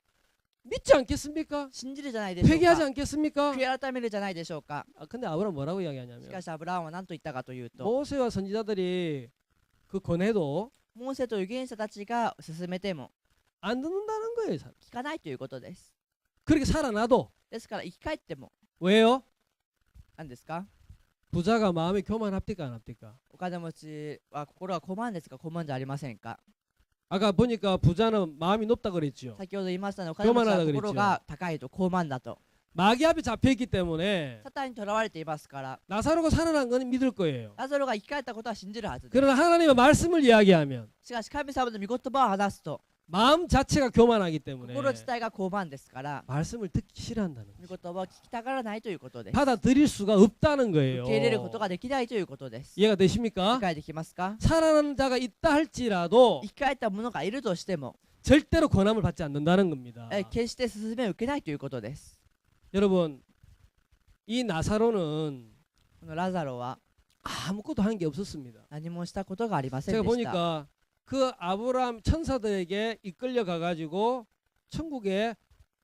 B: 믿지 않겠습니까?
A: 信じるじゃないでしょう
B: 회개하지
A: か。
B: 않겠습니까?
A: 悔い改めるじゃないでしょうか。
B: 근데 아브라함 뭐라고
A: し
B: 이야기하냐면
A: かしアブラハムは何と言ったかというと、
B: 모세와 선지자들이 그 권해도
A: モーセと預言者たちが進めても
B: 안 듣는다는 거예요.
A: 聞かないということです。
B: 그렇게 살아나도
A: ですから生き返っても
B: 왜요?
A: 何ですか？
B: 부자가 마음이 교만합니까 안 합니까?
A: お金持ちは心は傲慢ですか、傲慢じゃありませんか？
B: 아까 보니까 부자는 마음이 높다 그랬죠.
A: 先ほど言いましたね、お金持ちは
B: 교만하다
A: 心が高いと傲慢だと。
B: 마귀 앞에 잡혀있기 때문에
A: サタンにとらわれていますから、
B: 나사로가 살아난 건 믿을 거예요.
A: ラザロが生き返ったことは信じるはずです。
B: 그러나 하나님의 말씀을 이야기하면
A: しかし神様の御言葉を話すと、
B: 마음 자체가 교만하기 때문에
A: 心自体が傲慢ですから、
B: 말씀을 듣기 싫어한다는
A: 御
B: 거죠.
A: 言葉を聞きたがらないということです。
B: 받아들일 수가 없다는 거예요.
A: 受け入れることができないということです。理
B: 이해가 되십니까?
A: 解できますか？
B: 살아나는 자가 있다 할지라도
A: 生き返った者がいるとしても、
B: 절대로 권함을 받지 않는다는 겁니다.
A: 決して勧めを受けないということです。
B: 여러분, 이 나사로는
A: このラザロは
B: 아무것도 한 게 없었습니다.
A: 何もしたことがありません
B: 제가
A: でした。
B: 보니까 그 아브라함 천사들에게 이끌려 가가지고 천국에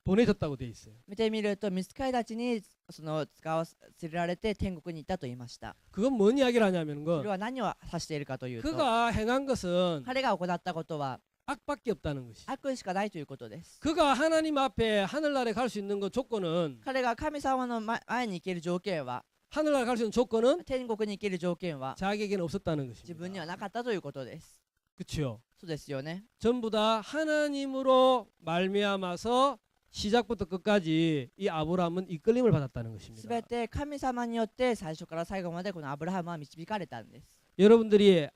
B: 보내졌다고 돼 있어요.
A: 見てみると、御使いたちに使わせられて天国に行ったと言いました。
B: 그건 뭔 이야기를 하냐면
A: それは何を指しているかというと、
B: 그가 행한 것은
A: 彼が行ったことは
B: 악밖에 없다는 것이.
A: 悪しかないということです。
B: 그가 하나님 앞에 하늘나라에 갈 수 있는 그 조건은
A: 彼が神様の前に行ける条件は、
B: 하늘나라에 갈 수 있는 조건은
A: 天国に行ける条件は
B: 자기에게는 없었다는
A: 自分に
B: 것입니다.
A: はなかったということです。
B: 그렇죠.
A: そうですよね。
B: 전부 다 하나님으로 말미암아서 시작부터 끝까지 이 아브라함은 이끌림을 받았다는
A: す
B: 것입니다.
A: べて神様によって最初から最後までこのアブラハムは導かれたんです。
B: 여러분들이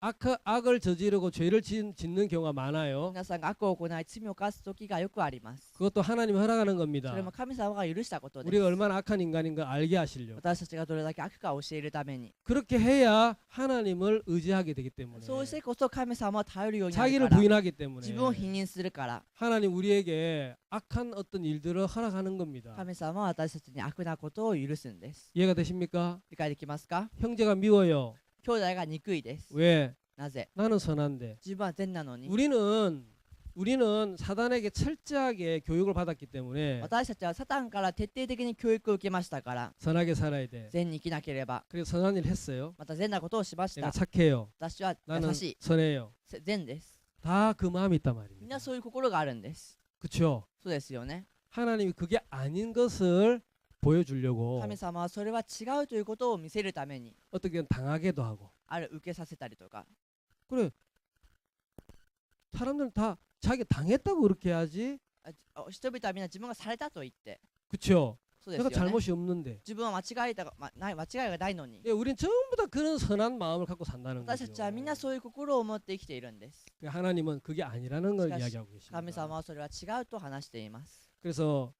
B: 악을 저지르고 죄를 짓는 경우가 많아요.
A: 皆さんが悪を行い罪を犯す時がよくあります。
B: 그것도 하나님이 허락하는
A: そ
B: 겁니다.
A: れも神様が許したことです。
B: 우리가 얼마나 악한 인간인 걸 알게 하시려고.
A: 私たちがどれだけ悪かを教えるために。
B: 그렇게 해야 하나님을 의지하게 되기 때문에
A: そうしてこそ神様を頼るようになる
B: 자기를
A: から。
B: 부인하기 때문에
A: 自分を否認するから。
B: 하나님 우리에게 악한 어떤 일들을 허락하는 겁니다.
A: 神様は私たちに悪なことを許すんです。
B: 이해가 되십니까?
A: 理解できますか？
B: 형제가 미워요.
A: 兄弟が憎いです。
B: 왜?
A: なぜ？
B: 나는 선한데.
A: 自分は善なのに。
B: 우리는 사단에게 철저하게 교육을 받았기 때문에
A: 私たちはサタンから徹底的に教育を受けましたから
B: 선하게 살아야 돼.
A: 善に生きなければ。
B: 그래서 선한 일 했어요.
A: また善なことをしまし
B: 내가
A: た。
B: 착해요.
A: 私は
B: 나는
A: 優しい。
B: 선해요.
A: 善です。
B: 다 그 마음이 있단
A: みん
B: 말입니다.
A: なそういう心があるんです。
B: 그렇죠?
A: そうですよね。
B: 하나님이 그게 아닌 것을 보여주려고
A: 神様はそれは違うということを見せるために
B: 어떻게 당하게도 하고.
A: ある受けさせたりとか。
B: 그래. 사람들은 다 자기 당했다고 그렇게 해야지.
A: 人々はみんな自分がされたと言って。
B: 그렇죠?
A: そうです
B: 내가
A: よね。
B: 잘못이 없는데.
A: 自分は間違いがないのに。
B: 예, 우린 전부 다 그런 선한 마음을 갖고 산다는
A: 私たちはみんな
B: 거죠.
A: そういう心を持って生きているんです。
B: 하나님은 그게 아니라는 걸
A: 시가시,
B: 이야기하고 계십니다.
A: 神様はそれは違うと話しています。
B: 그래서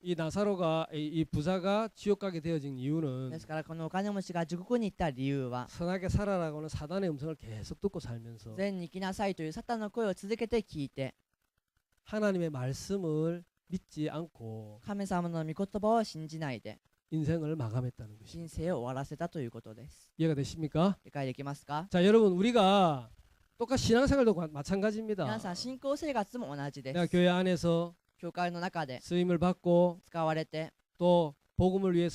B: 이 나사로가 이 부자가 지옥 가게 되어진 이유는
A: ですからこのお金持ちが地獄に行った理由は
B: 선하게 살아라고는 사단의 음성을 계속 듣고 살면서
A: 善に生きなさいというサタンの声を続けて聞いて
B: 하나님의 말씀을 믿지 않고
A: 神様の御言葉を信じないで
B: 인생을 마감했다는 것입니다.
A: 人生を終わらせたということです。
B: 이해가 되십니까?
A: 理解できますか？
B: 자, 여러분 우리가 똑같이 신앙생활도 마찬가지입니다.
A: 皆さん信仰生活も同じで
B: 내가
A: す。
B: 교회 안에서
A: 教会の中で
B: 쓰임을 받고
A: 使われて
B: 또 복음을 위해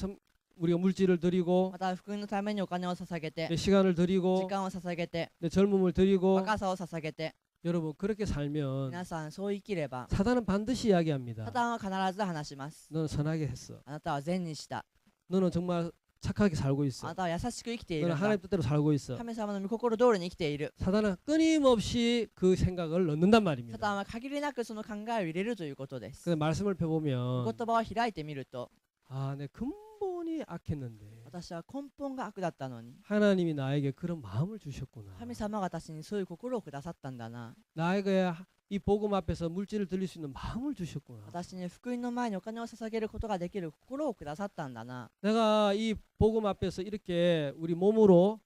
B: 우리가 물질을 드리고
A: また福音のためにお金を捧げて
B: 내 시간을
A: 時
B: 드리고
A: 間を捧げて
B: 내 젊음을 드리고
A: 若さを捧げて
B: 여러분 그렇게 살면
A: 皆さんそう生きれば
B: 사단은 반드시 이야기합니다.
A: サタンは必ず話します。
B: 너는 선하게 했어.
A: あなたは善にした。
B: 너는 정말 착하게 살고
A: あ
B: 있어.
A: なたは優しく生きている
B: 너는
A: んだ。
B: 하나님 뜻대로 살고 있어.
A: 神様の御心通りに生きている。
B: 사단은 끊임없이 그 생각을 넣는단
A: サタン
B: 말입니다.
A: は限りなくその考えを入れるということです。
B: 근데 말씀을
A: 御
B: 펴보면
A: 言葉を開いてみると
B: 아, 내 근본이 악했는데
A: 私は根本が悪だったのに
B: 하나님이 나에게 그런 마음을 주셨구나.
A: 神様が私にそういう心をくださったんだな。
B: 나에게 이 복음 앞에서 물질을 드릴 수 있는 마음을 주셨구나.
A: 私に福音の前にお金を捧げることができる心をくださったんだな。
B: 내가 이 복음 앞에서 이렇게 우리 몸으로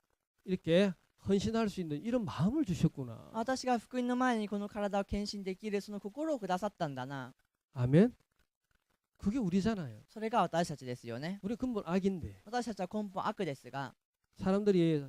B: 이렇게 헌신할 수 있는 이런 마음을 주셨구나.
A: 私が福音の前にこの体を献身できるその心をくださったんだな。
B: 아멘. 그게 우리잖아요.
A: それが私たちですよね。
B: 우리 근본 악인데
A: 私たちは根本悪ですが、
B: 사람들이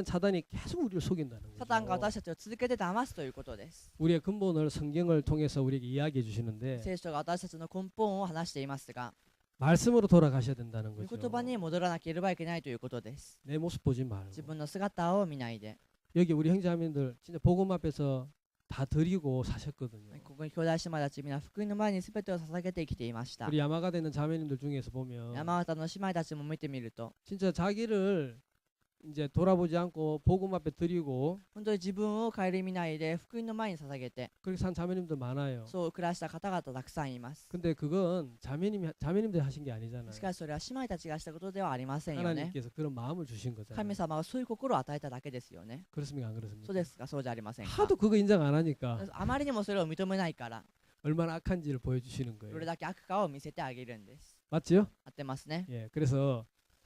B: 사단이 계속 우리를 속인다는
A: サタンが
B: 거죠.
A: 私たちを続けて騙すということです。
B: 우리의 근본을 성경을 통해서 우리에게 이야기해 주시는데
A: 聖書が私たちの根本を話していますが、
B: 말씀으로 돌아가셔야 된다는
A: 御
B: 거죠.
A: 言葉に戻らなければいけないということです。
B: 내 모습 보지 말고
A: 自分の姿を見ないで。
B: 여기 우리 형제자매들 진짜 복음 앞에서 다 드리고 사셨거든요.
A: ここに兄弟姉妹たち皆福音の前に全てを捧げて生きていました。
B: 우리 야마가에 있는 자매님들 중에서 보면
A: 山形の姉妹たちも見てみると、
B: 진짜 자기를 이제 돌아보지 않고 복음 앞에 드리고
A: 本当に自分を顧みないで福音の前に捧げて、
B: 그렇게 산 자매님들 많아요.
A: そう暮らした方々たくさんいます。
B: 근데 그건 자매님들이 하신 게 아니잖아요.
A: しかしそれは姉妹たちがしたことではありませんよね。
B: 하나님께서 그런 마음을 주신 거잖아요.
A: 神様がそういう心を与えただけですよね。
B: 그렇습니까? 안 그렇습니까?
A: そうですか、そうじゃありませんか。
B: 하도 그거 인정 안 하니까
A: あまりにもそれを認めないから、
B: 얼마나 악한지를 보여주시는
A: ど
B: 거예요.
A: れだけ悪かを見せてあげるんです。
B: 맞죠?
A: 合ってますね。
B: 예, 그래서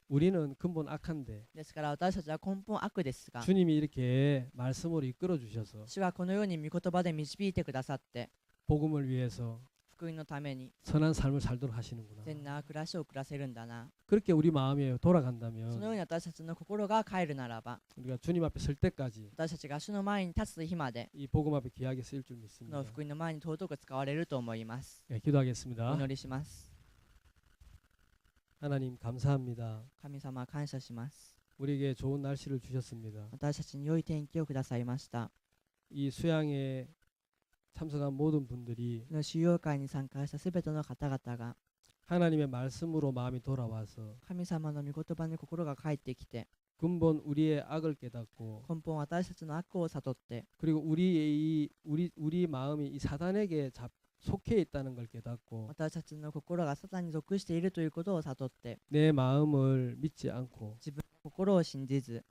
B: 우리는 근본 악한데
A: ですから私たちは根本悪ですが、
B: 주님이 이렇게 말씀으로 이끌어 주셔서
A: 主はこのように御言葉で導いてくださって、
B: 복음을 위해서
A: 福音のために
B: 선한 삶을 살도록 하시는구나.
A: 善な暮らしを暮らせるんだな。
B: 그렇게 우리 마음이
A: そのよう
B: 돌아간다면
A: に私たちの心が帰るならば、
B: 우리가 주님 앞에 설 때까지
A: 私たちが主の前に立つ日まで、
B: 이 복음 앞에 귀하게 쓰일 줄
A: こ
B: 믿습니다.
A: の福音の前に尊く使われると思います。
B: 예,
A: お
B: 기도하겠습니다.
A: 祈りします。
B: 하나님 감사합니다.
A: 神様感謝します。
B: 우리에게 좋은 날씨를 주셨습니다.
A: 私たちに良い天気をくださいました。
B: 이 수양에 참석한 모든 분들이
A: この修養会に参加したすべての方々が
B: 하나님의 말씀으로 마음이 돌아와서
A: 神様の御言葉に心が帰ってきて、
B: 근본 우리의 악을 깨닫고
A: 根本私たちの悪を悟って、
B: 그리고 우리 마음이 이 사단에게 속해 있다는 걸 깨닫고
A: 私たちの心がサタンに属しているということを悟って、
B: 내 마음을 믿지 않고
A: 自分の心を信じず、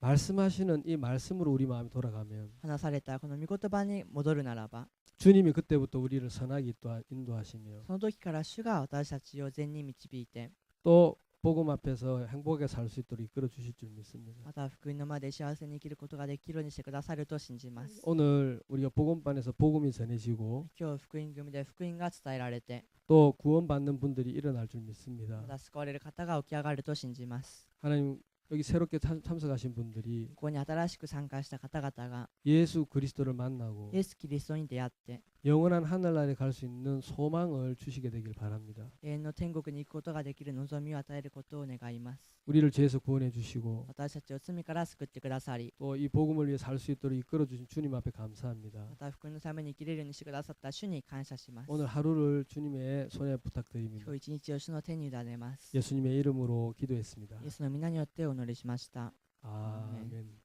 B: 말씀하시는 이 말씀으로 우리 마음이 돌아가면
A: 話されたこの御言葉に戻るならば、
B: 주님이 그때부터 우리를 선하게 인도하시며
A: その時から主が私たちを善に導いて、
B: 또 복음 앞에서 행복하게 살 수 있도록 이끌어 주실 줄 믿습니다.
A: また福音の間で幸せに生きることができるようにしてくださると信じます。
B: 오늘 우리가 복음반에서 복음이 전해지고
A: 今日福音組で福音が伝えられて、
B: 또 구원받는 분들이 일어날 줄 믿습니다.
A: また救われる方が起き上がると信じます。
B: 하나님 여기 새롭게 참석하신 분들이
A: ここに新しく参加した方々が
B: 예수 그리스도를 만나고
A: イエス・キリストに出会って、
B: 영원한 하늘나라에 갈 수 있는 소망을 주시게 되길 바랍니다.
A: 永遠の天国に行くことができる望みを与えることを願います。
B: 우리를 죄에서 구원해 주시고
A: 私たちを罪から救ってくださり、
B: 또 이 복음을 위해 살 수 있도록 이끌어 주신 주님 앞에 감사합니다.
A: また福音のために生きれるようにしてくださった主に感謝します。
B: 오늘 하루를 주님의 손에
A: 今
B: 부탁드립니다.
A: 日一日を主の手に委ねます。
B: 예수님의 이름으로 기도했습니다.
A: イエスの皆によってお祈りしました。
B: 아멘.